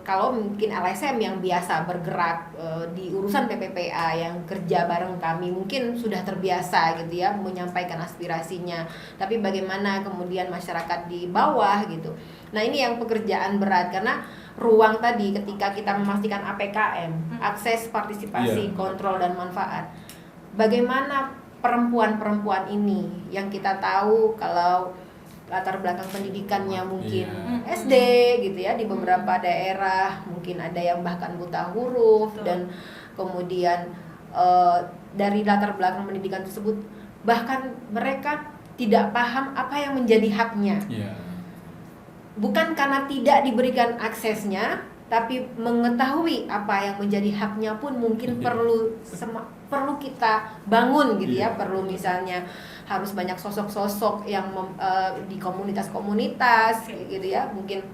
kalau mungkin LSM yang biasa bergerak di urusan PPPA yang kerja bareng kami mungkin sudah terbiasa gitu ya menyampaikan aspirasinya, tapi bagaimana kemudian masyarakat di bawah gitu. Nah ini yang pekerjaan berat karena ruang tadi ketika kita memastikan APKM, akses, partisipasi, kontrol dan manfaat. Bagaimana perempuan-perempuan ini yang kita tahu kalau latar belakang pendidikannya mungkin SD gitu ya, di beberapa daerah mungkin ada yang bahkan buta huruf. Betul. Dan kemudian dari latar belakang pendidikan tersebut bahkan mereka tidak paham apa yang menjadi haknya. Bukan karena tidak diberikan aksesnya, tapi mengetahui apa yang menjadi haknya pun mungkin perlu kita bangun gitu ya. Perlu misalnya harus banyak sosok-sosok yang di komunitas-komunitas gitu ya, mungkin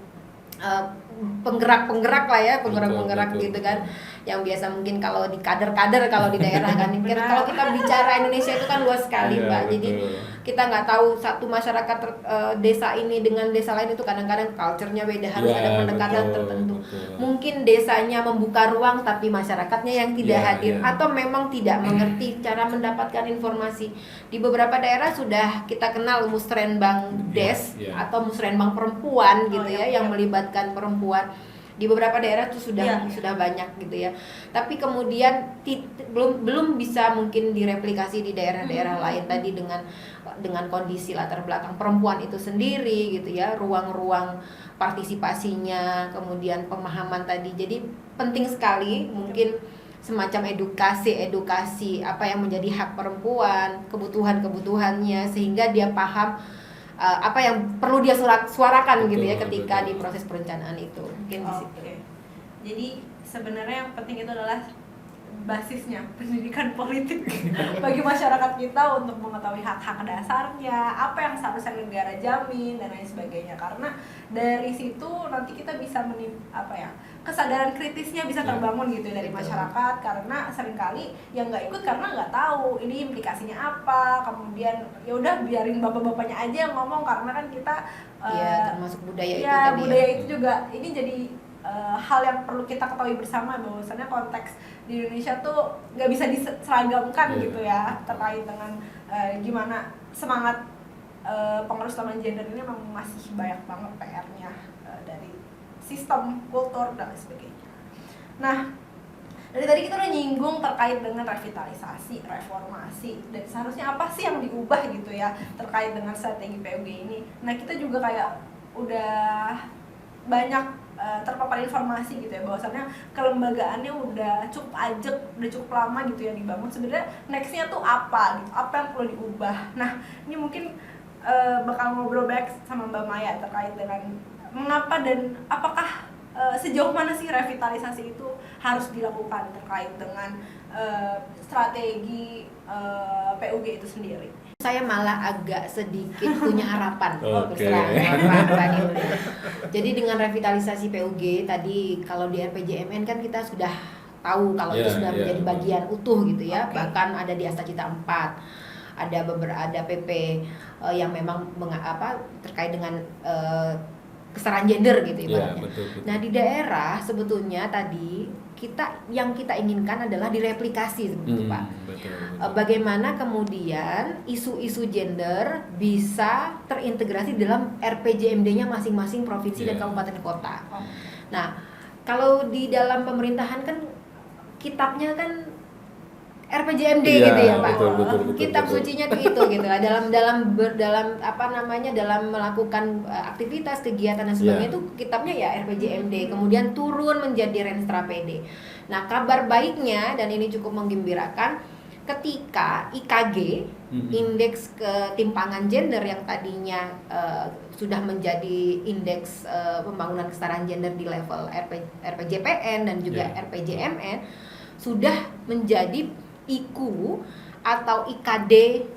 penggerak-penggerak lah ya, penggerak-penggerak gitu kan, yang biasa mungkin kalau di kader-kader kalau di daerah kan. Kalau kita bicara Indonesia itu kan luas sekali Mbak, jadi kita nggak tahu satu masyarakat desa ini dengan desa lain itu kadang-kadang culture-nya beda, harus ada pendekatan tertentu. Mungkin desanya membuka ruang tapi masyarakatnya yang tidak hadir atau memang tidak mengerti cara mendapatkan informasi. Di beberapa daerah sudah kita kenal musrenbang des atau musrenbang perempuan gitu yang melibatkan perempuan. Di beberapa daerah itu sudah banyak gitu ya. Tapi kemudian belum bisa mungkin direplikasi di daerah-daerah lain tadi dengan kondisi latar belakang perempuan itu sendiri gitu ya, ruang-ruang partisipasinya, kemudian pemahaman tadi. Jadi penting sekali mungkin semacam edukasi apa yang menjadi hak perempuan, kebutuhannya sehingga dia paham apa yang perlu dia suarakan gitu ya ketika di proses perencanaan itu. Mungkin di situ. Jadi sebenarnya yang penting itu adalah basisnya pendidikan politik bagi masyarakat kita untuk mengetahui hak-hak dasarnya, apa yang seharusnya negara jamin dan lain sebagainya. Karena dari situ nanti kita bisa kesadaran kritisnya bisa terbangun gitu dari masyarakat, karena seringkali yang nggak ikut karena nggak tahu ini implikasinya apa. Kemudian ya udah biarin bapak-bapaknya aja yang ngomong, karena kan kita termasuk budaya itu tadi budaya itu juga ini jadi hal yang perlu kita ketahui bersama, bahwasannya konteks di Indonesia tuh nggak bisa diseragamkan gitu ya, terkait dengan gimana semangat pengurus utama gender ini memang masih banyak banget PR-nya dari sistem, kultur, dan lain sebagainya. Nah, dari tadi kita udah nyinggung terkait dengan revitalisasi, reformasi, dan seharusnya apa sih yang diubah gitu ya terkait dengan strategi PUG ini. Nah, kita juga kayak udah banyak terpapar informasi gitu ya, bahwasannya kelembagaannya udah cukup ajak, udah cukup lama gitu ya dibangun. Sebenarnya nextnya tuh apa gitu, apa yang perlu diubah. Nah, ini mungkin bakal ngobrol back sama Mbak Maya terkait dengan mengapa dan apakah sejauh mana sih revitalisasi itu harus dilakukan terkait dengan strategi PUG itu sendiri? Saya malah agak sedikit punya harapan. Oke. Pak Niul. Jadi dengan revitalisasi PUG tadi, kalau di RPJMN kan kita sudah tahu kalau itu sudah menjadi bagian utuh gitu ya. Oke. Bahkan ada di Astacita 4, ada PP yang memang terkait dengan kesetaraan gender gitu ibaratnya. betul. Nah di daerah sebetulnya tadi yang kita inginkan adalah direplikasi seperti itu Pak. Betul. Bagaimana kemudian isu-isu gender bisa terintegrasi dalam RPJMD-nya masing-masing provinsi dan kabupaten kota. Oh. Nah kalau di dalam pemerintahan kan kitabnya kan RPJMD gitu ya Pak. Betul, Kitab betul. sucinya itu gitu lah. Dalam dalam melakukan aktivitas kegiatan dan sebagainya itu kitabnya ya RPJMD. Kemudian turun menjadi Renstra PD. Nah, kabar baiknya dan ini cukup menggembirakan ketika IKG indeks ketimpangan gender yang tadinya sudah menjadi indeks pembangunan kesetaraan gender di level RPJPN dan juga RPJMN sudah menjadi IKU atau IKD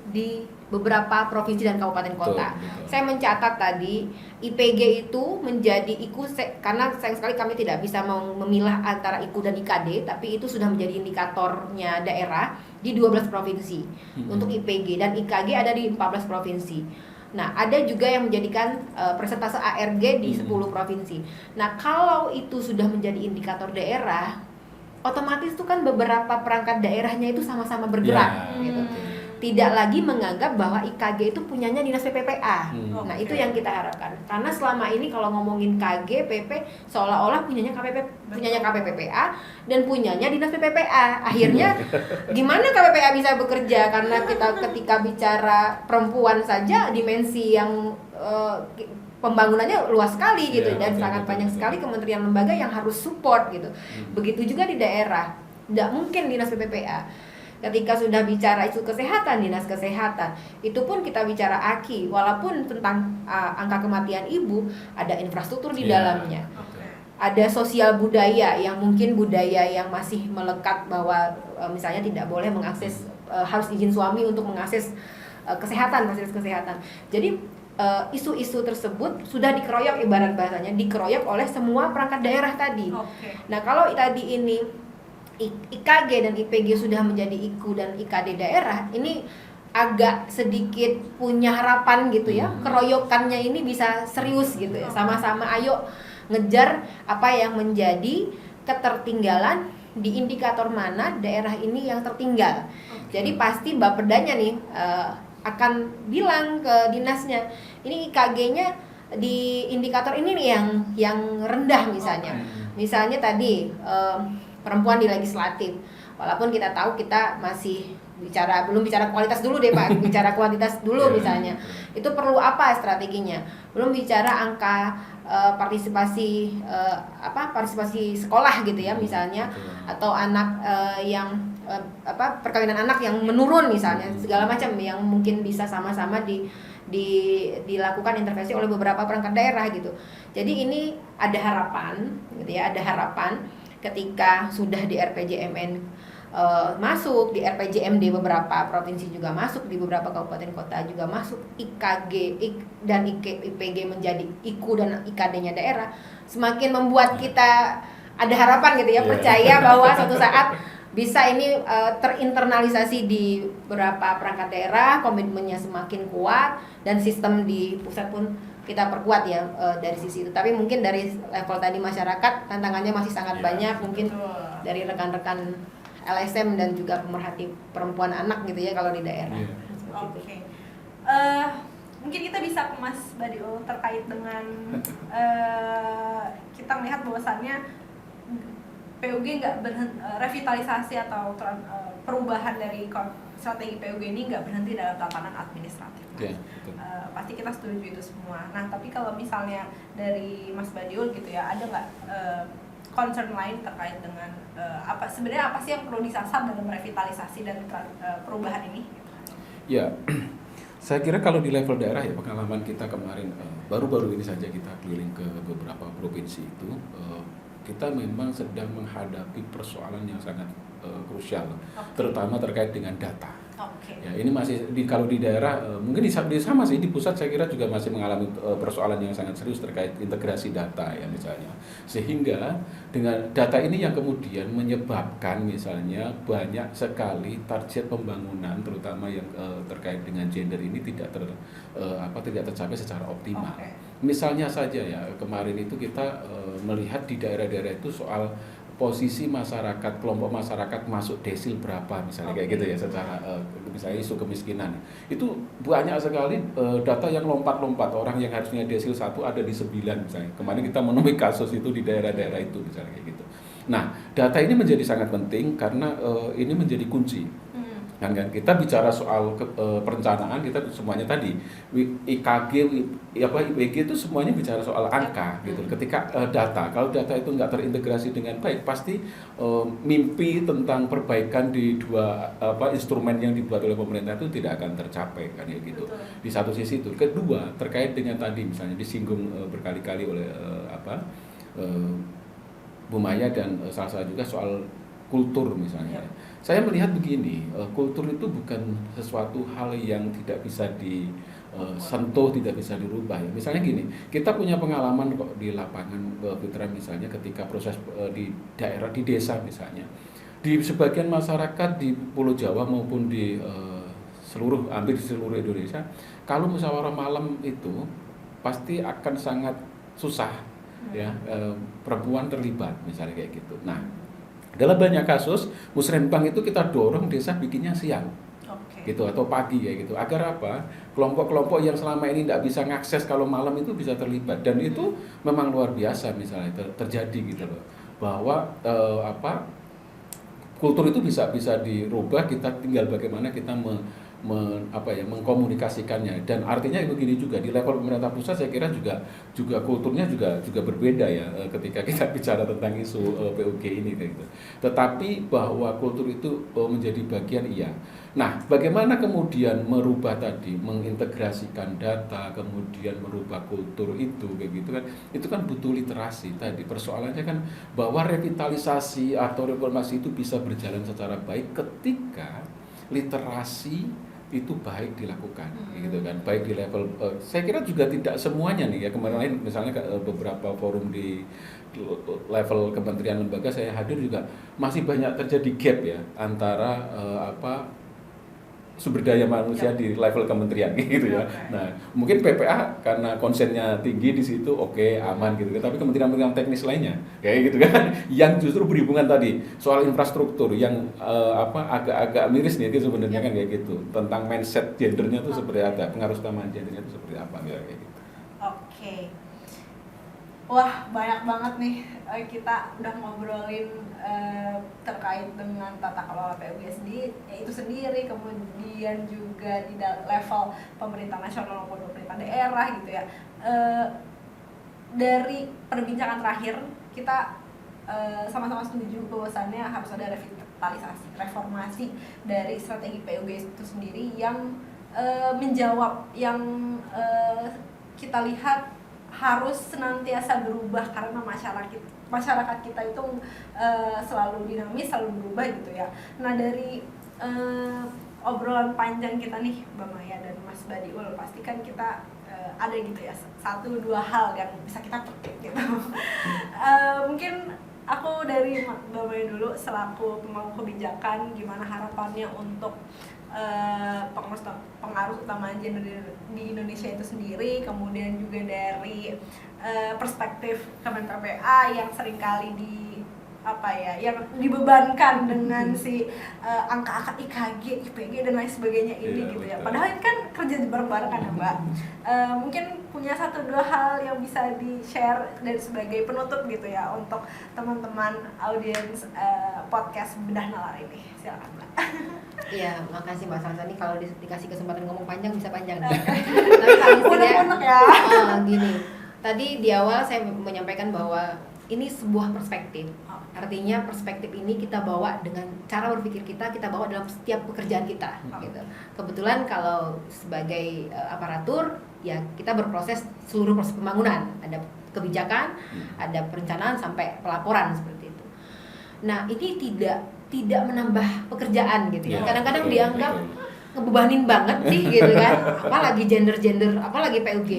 di beberapa provinsi dan kabupaten kota. Betul. Saya mencatat tadi IPG itu menjadi IKU karena sayang sekali kami tidak bisa memilah antara IKU dan IKD, tapi itu sudah menjadi indikatornya daerah di 12 provinsi untuk IPG, dan IKG ada di 14 provinsi. Nah, ada juga yang menjadikan persentase ARG di 10 provinsi. Nah, kalau itu sudah menjadi indikator daerah, otomatis itu kan beberapa perangkat daerahnya itu sama-sama bergerak gitu. Tidak lagi menganggap bahwa IKG itu punyanya Dinas PPPA. Nah, itu yang kita harapkan. Karena selama ini kalau ngomongin KG, PP seolah-olah punyanya KPPPA dan punyanya Dinas PPPA. Akhirnya gimana KPPA bisa bekerja? Karena kita ketika bicara perempuan saja dimensi yang pembangunannya luas sekali gitu, dan sangat banyak sekali kementerian lembaga yang harus support gitu. Begitu juga di daerah, tidak mungkin Dinas PPPA. Ketika sudah bicara isu kesehatan, Dinas Kesehatan, itu pun kita bicara AKI, walaupun tentang angka kematian ibu, ada infrastruktur di dalamnya. Ada sosial budaya yang mungkin budaya yang masih melekat bahwa misalnya tidak boleh mengakses, harus izin suami untuk mengakses kesehatan, fasilitas kesehatan. Jadi isu-isu tersebut sudah dikeroyok, ibarat bahasanya dikeroyok oleh semua perangkat daerah tadi. Nah, kalau tadi ini IKG dan IPG sudah menjadi IKU dan IKD daerah, ini agak sedikit punya harapan gitu ya. Keroyokannya ini bisa serius gitu ya. Sama-sama ayo ngejar apa yang menjadi ketertinggalan di indikator mana daerah ini yang tertinggal. Jadi pasti Bapedanya nih akan bilang ke dinasnya, ini IKG-nya di indikator ini nih yang rendah misalnya. Misalnya tadi perempuan di legislatif. Walaupun kita tahu kita masih belum bicara kualitas dulu deh Pak, bicara kuantitas dulu misalnya. Itu perlu apa strateginya? Belum bicara angka partisipasi sekolah gitu ya misalnya, atau anak yang perkawinan anak yang menurun misalnya, segala macam yang mungkin bisa sama-sama dilakukan intervensi oleh beberapa perangkat daerah gitu. Jadi ini ada harapan gitu ya, ada harapan ketika sudah di RPJMN masuk, di RPJMD beberapa provinsi juga masuk, di beberapa kabupaten kota juga masuk, IKG dan IPG menjadi IKU dan IKD-nya daerah, semakin membuat kita ada harapan gitu ya, percaya bahwa suatu saat bisa ini terinternalisasi di beberapa perangkat daerah, komitmennya semakin kuat, dan sistem di pusat pun kita perkuat ya dari sisi itu. Tapi mungkin dari level tadi masyarakat tantangannya masih sangat banyak, mungkin dari rekan-rekan LSM dan juga pemerhati perempuan anak gitu ya kalau di daerah. Mungkin kita bisa ke Mas Badiul terkait dengan kita melihat bahwasannya PUG nggak revitalisasi atau perubahan dari strategi PUG ini nggak berhenti dalam tatanan administratif. Pasti kita setuju itu semua. Nah, tapi kalau misalnya dari Mas Badiul gitu ya, ada nggak concern lain terkait dengan sebenarnya apa sih yang perlu disasar dalam revitalisasi dan perubahan ini? Ya, Saya kira kalau di level daerah ya, pengalaman kita kemarin baru-baru ini saja kita keliling ke beberapa provinsi itu, kita memang sedang menghadapi persoalan yang sangat krusial, terutama terkait dengan data. Ya, ini masih kalau di daerah mungkin sama sih, di pusat saya kira juga masih mengalami persoalan yang sangat serius terkait integrasi data ya misalnya. Sehingga dengan data ini yang kemudian menyebabkan misalnya banyak sekali target pembangunan terutama yang terkait dengan gender ini tidak tercapai secara optimal. Misalnya saja ya, kemarin itu kita melihat di daerah-daerah itu soal posisi masyarakat, kelompok masyarakat masuk desil berapa misalnya kayak gitu ya, secara misalnya isu kemiskinan itu banyak sekali data yang lompat-lompat, orang yang harusnya desil 1 ada di 9 misalnya. Kemarin kita menemui kasus itu di daerah-daerah itu misalnya kayak gitu. Nah, data ini menjadi sangat penting karena ini menjadi kunci. Kan kita bicara soal perencanaan, kita semuanya tadi IKG, IPG itu semuanya bicara soal angka gitu. Ketika kalau data itu nggak terintegrasi dengan baik, pasti mimpi tentang perbaikan di dua instrumen yang dibuat oleh pemerintah itu tidak akan tercapai kan ya gitu. Di satu sisi itu. Kedua, terkait dengan tadi misalnya disinggung berkali-kali oleh Bu Maya dan Salsa juga soal kultur misalnya. Saya melihat begini, kultur itu bukan sesuatu hal yang tidak bisa disentuh, tidak bisa dirubah ya. Misalnya gini, kita punya pengalaman kok di lapangan Fitra misalnya ketika proses di daerah, di desa misalnya. Di sebagian masyarakat di Pulau Jawa maupun di hampir di seluruh Indonesia, kalau musyawarah malam itu pasti akan sangat susah ya, perempuan terlibat misalnya kayak gitu. Nah, dalam banyak kasus musrenbang itu kita dorong desa bikinnya siang, gitu atau pagi ya gitu. Agar apa? Kelompok-kelompok yang selama ini tidak bisa ngakses kalau malam itu bisa terlibat, dan itu memang luar biasa misalnya terjadi gitu loh. Bahwa kultur itu bisa dirubah, kita tinggal bagaimana kita mengkomunikasikannya. Dan artinya begini juga, di level pemerintah pusat saya kira juga kulturnya juga berbeda ya ketika kita bicara tentang isu PUG ini gitu. Tetapi bahwa kultur itu menjadi bagian iya. Nah, bagaimana kemudian merubah tadi, mengintegrasikan data, kemudian merubah kultur itu kayak gitu kan. Itu kan butuh literasi tadi. Persoalannya kan bahwa revitalisasi atau reformasi itu bisa berjalan secara baik ketika literasi itu baik dilakukan, gitu kan, baik di level. Saya kira juga tidak semuanya nih ya, kemarin misalnya beberapa forum di level kementerian lembaga saya hadir juga masih banyak terjadi gap ya antara sumber daya manusia di level kementerian gitu ya. Nah, mungkin PPA karena konsennya tinggi di situ aman gitu kan. Tapi kementerian-kementerian teknis lainnya kayak gitu kan yang justru berhubungan tadi soal infrastruktur yang agak-agak miris nih itu sebenarnya kan kayak gitu. Tentang mindset gendernya itu seperti apa, pengaruh utamaan gendernya itu seperti apa kayak gitu. Wah, banyak banget nih kita udah ngobrolin terkait dengan tata kelola PUG itu sendiri, kemudian juga di level pemerintah nasional maupun pemerintah daerah gitu ya. Dari perbincangan terakhir kita sama-sama setuju bahwasannya harus ada revitalisasi, reformasi dari strategi PUG itu sendiri yang menjawab yang kita lihat harus senantiasa berubah karena masyarakat kita itu selalu dinamis, selalu berubah gitu ya. Nah, dari obrolan panjang kita nih Mbak Maya dan Mas Badiul, pastikan kita ada gitu ya 1-2 hal yang bisa kita petik gitu. Mungkin aku dari Mbak Maya dulu selaku pemangku kebijakan, gimana harapannya untuk pengaruh utama gender di Indonesia itu sendiri, kemudian juga dari perspektif Kementerian PPA yang seringkali yang dibebankan dengan si angka-angka IKG, IPG dan lain sebagainya ini gitu ya. Padahal ini kan kerja bareng-bareng kan ya Mbak. Mungkin punya 1-2 hal yang bisa di-share dari sebagai penutup gitu ya untuk teman-teman audiens podcast Bedah Nalar ini. Silakan Mbak. Iya, makasih Mbak Salsa nih, kalau dikasih kesempatan ngomong panjang bisa panjang. Unek-unek ya. Gini, tadi di awal saya menyampaikan bahwa ini sebuah perspektif. Artinya perspektif ini kita bawa dengan cara berpikir kita bawa dalam setiap pekerjaan kita gitu. Kebetulan kalau sebagai aparatur ya kita berproses seluruh proses pembangunan, ada kebijakan, ada perencanaan sampai pelaporan seperti itu. Nah, ini tidak menambah pekerjaan gitu ya. Kadang-kadang dianggap ngebebanin banget sih gitu kan, apalagi gender, apalagi PUG.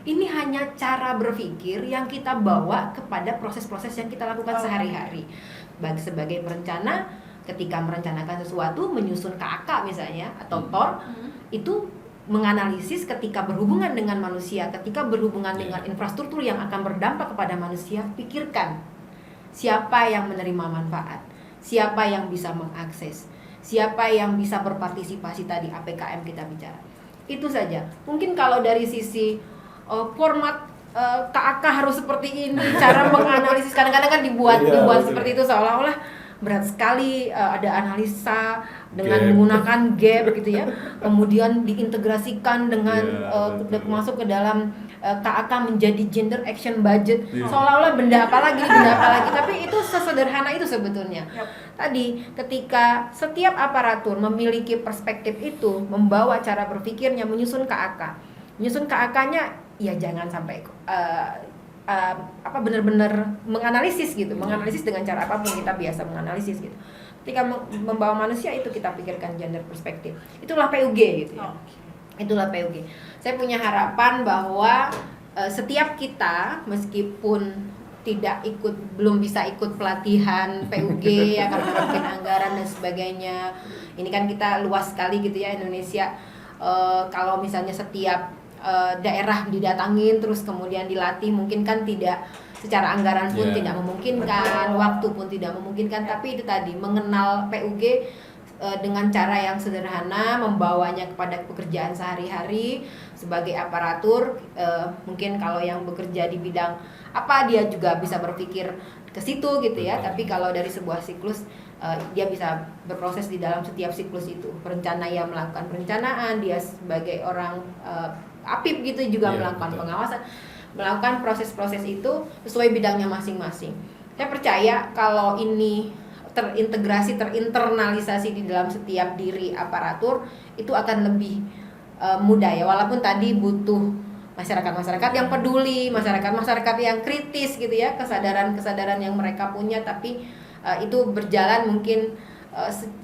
Ini hanya cara berpikir yang kita bawa kepada proses-proses yang kita lakukan sehari-hari. Sebagai perencana, ketika merencanakan sesuatu, menyusun KAK misalnya atau TOR, itu menganalisis ketika berhubungan dengan manusia, ketika berhubungan dengan infrastruktur yang akan berdampak kepada manusia, pikirkan siapa yang menerima manfaat, siapa yang bisa mengakses, siapa yang bisa berpartisipasi tadi APKM kita bicara. Itu saja. Mungkin kalau dari sisi format KAK harus seperti ini, cara menganalisis kadang-kadang kan dibuat seperti itu seolah-olah berat sekali, ada analisa dengan menggunakan gap gitu ya. Kemudian diintegrasikan dengan masuk ke dalam KAK menjadi gender action budget. Seolah-olah benda apa lagi, tapi itu sesederhana itu sebetulnya. Tadi ketika setiap aparatur memiliki perspektif itu, membawa cara berpikirnya, menyusun KAK. Menyusun KAK-nya ya jangan sampai benar-benar menganalisis gitu, menganalisis dengan cara apapun kita biasa menganalisis gitu. Ketika membawa manusia itu kita pikirkan gender perspektif. Itulah PUG gitu ya. Itulah PUG. Saya punya harapan bahwa setiap kita meskipun belum bisa ikut pelatihan PUG ya karena mungkin anggaran dan sebagainya. Ini kan kita luas sekali gitu ya Indonesia. Kalau misalnya setiap daerah didatangin terus kemudian dilatih, mungkin kan tidak secara anggaran pun tidak memungkinkan, waktu pun tidak memungkinkan, tapi itu tadi mengenal PUG dengan cara yang sederhana, membawanya kepada pekerjaan sehari-hari sebagai aparatur. Mungkin kalau yang bekerja di bidang apa dia juga bisa berpikir ke situ gitu ya. Tapi kalau dari sebuah siklus dia bisa berproses di dalam setiap siklus itu. Perencana yang melakukan perencanaan, dia sebagai orang APIP gitu juga melakukan pengawasan, melakukan proses-proses itu sesuai bidangnya masing-masing. Saya percaya kalau ini terintegrasi, terinternalisasi di dalam setiap diri aparatur, itu akan lebih mudah ya. Walaupun tadi butuh masyarakat yang peduli, masyarakat yang kritis gitu ya, kesadaran yang mereka punya, tapi itu berjalan mungkin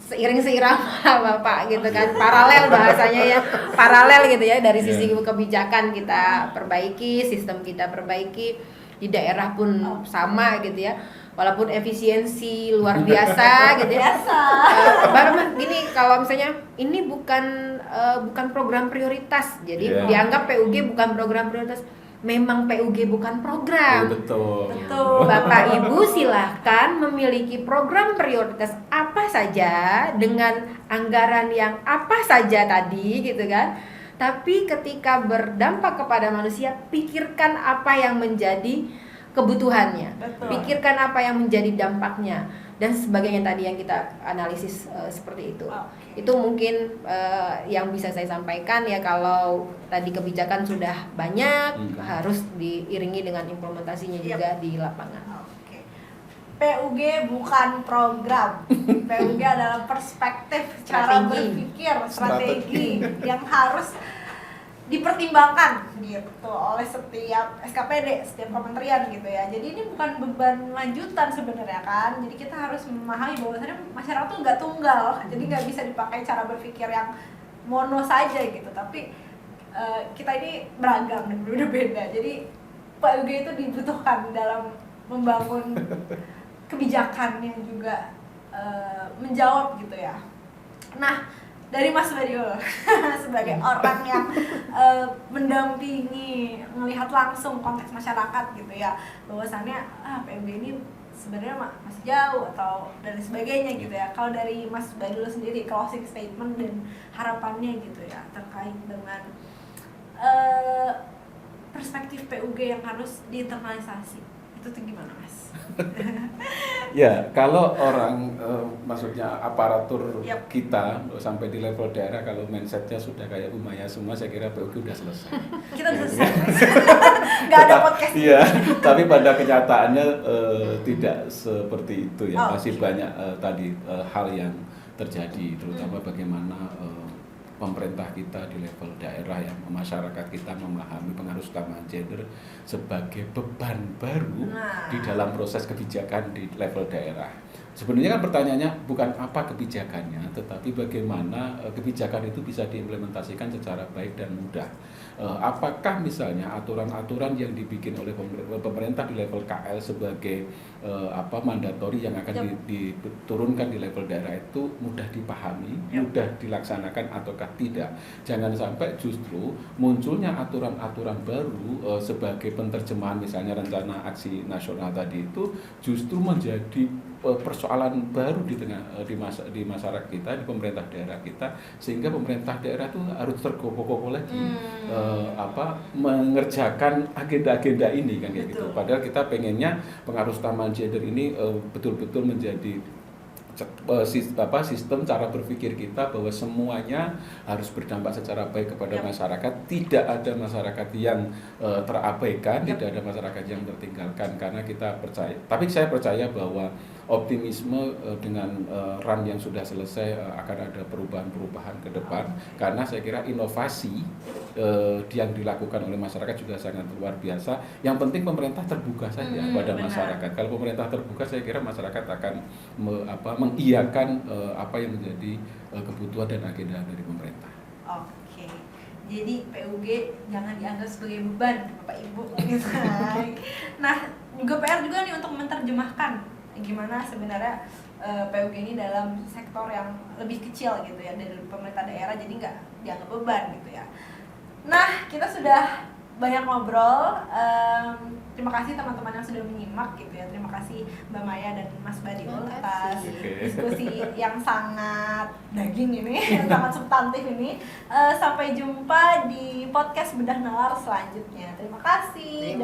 seiring Bapak gitu kan, paralel bahasanya ya, paralel gitu ya, dari sisi kebijakan kita perbaiki, sistem kita perbaiki, di daerah pun sama gitu ya, walaupun efisiensi luar biasa gitu ya. Gini, kalau misalnya ini bukan program prioritas, jadi dianggap PUG bukan program prioritas. Memang PUG bukan program. Betul. Bapak Ibu silahkan memiliki program prioritas apa saja dengan anggaran yang apa saja tadi gitu kan. Tapi ketika berdampak kepada manusia, pikirkan apa yang menjadi kebutuhannya. Pikirkan apa yang menjadi dampaknya dan sebagainya tadi yang kita analisis seperti itu. Itu mungkin yang bisa saya sampaikan ya. Kalau tadi kebijakan sudah banyak, harus diiringi dengan implementasinya juga di lapangan. PUG bukan program. PUG adalah perspektif, cara berpikir, strategi yang harus dipertimbangkan gitu oleh setiap SKPD, setiap kementerian gitu ya. Jadi ini bukan beban lanjutan sebenarnya kan. Jadi kita harus memahami bahwasannya masyarakat tuh nggak tunggal. Jadi nggak bisa dipakai cara berpikir yang mono saja gitu. Tapi kita ini beragam dan berbeda. Jadi PUG itu dibutuhkan dalam membangun kebijakan yang juga menjawab gitu ya. Nah, dari Mas Badio sebagai orang yang mendampingi, melihat langsung konteks masyarakat gitu ya, bahwasannya PUG ini sebenarnya masih jauh atau dan sebagainya gitu ya. Kalau dari Mas Badio sendiri, closing statement dan harapannya gitu ya terkait dengan perspektif PUG yang harus diinternalisasi, itu Itu tuh gimana Mas? Ya, kalau orang maksudnya aparatur Yap. kita sampai di level daerah, kalau mindsetnya sudah kayak Umaya semua, saya kira PUG udah selesai. Kita udah selesai. Nggak ada podcast. Iya, tapi pada kenyataannya tidak seperti itu ya. Oh, Masih oke. banyak tadi hal yang terjadi, terutama bagaimana pemerintah kita di level daerah, yang masyarakat kita memahami pengaruh utama gender sebagai beban baru di dalam proses kebijakan di level daerah. Sebenarnya kan pertanyaannya bukan apa kebijakannya, tetapi bagaimana kebijakan itu bisa diimplementasikan secara baik dan mudah. Apakah misalnya aturan-aturan yang dibikin oleh pemerintah di level KL sebagai mandatori yang akan diturunkan di level daerah itu mudah dipahami, mudah dilaksanakan ataukah tidak. Jangan sampai justru munculnya aturan-aturan baru sebagai penerjemahan misalnya rencana aksi nasional tadi itu justru menjadi persoalan baru di masyarakat kita, di pemerintah daerah kita, sehingga pemerintah daerah itu harus tergopoh-gopoh lagi mengerjakan agenda-agenda ini kan kayak gitu. Padahal kita pengennya pengaruh utama gender ini betul-betul menjadi sistem cara berpikir kita bahwa semuanya harus berdampak secara baik kepada masyarakat, tidak ada masyarakat yang terabaikan, tidak ada masyarakat yang tertinggalkan, karena kita percaya. Tapi saya percaya bahwa optimisme dengan run yang sudah selesai akan ada perubahan-perubahan ke depan, karena saya kira inovasi yang dilakukan oleh masyarakat juga sangat luar biasa. Yang penting pemerintah terbuka saja pada masyarakat. Kalau pemerintah terbuka, saya kira masyarakat akan mengiyakan apa yang menjadi kebutuhan dan agenda dari pemerintah. Oke, jadi PUG jangan dianggap sebagai beban Bapak Ibu. Nah, juga PR juga nih untuk menerjemahkan gimana sebenarnya PUG ini dalam sektor yang lebih kecil gitu ya dari pemerintah daerah, jadi nggak dianggap beban gitu ya. Nah, kita sudah banyak ngobrol. Terima kasih teman-teman yang sudah menyimak gitu ya. Terima kasih Mbak Maya dan Mas Badiul atas diskusi yang sangat daging ini, yang sangat substantif ini. Sampai jumpa di podcast Bedah Nalar selanjutnya. Terima kasih.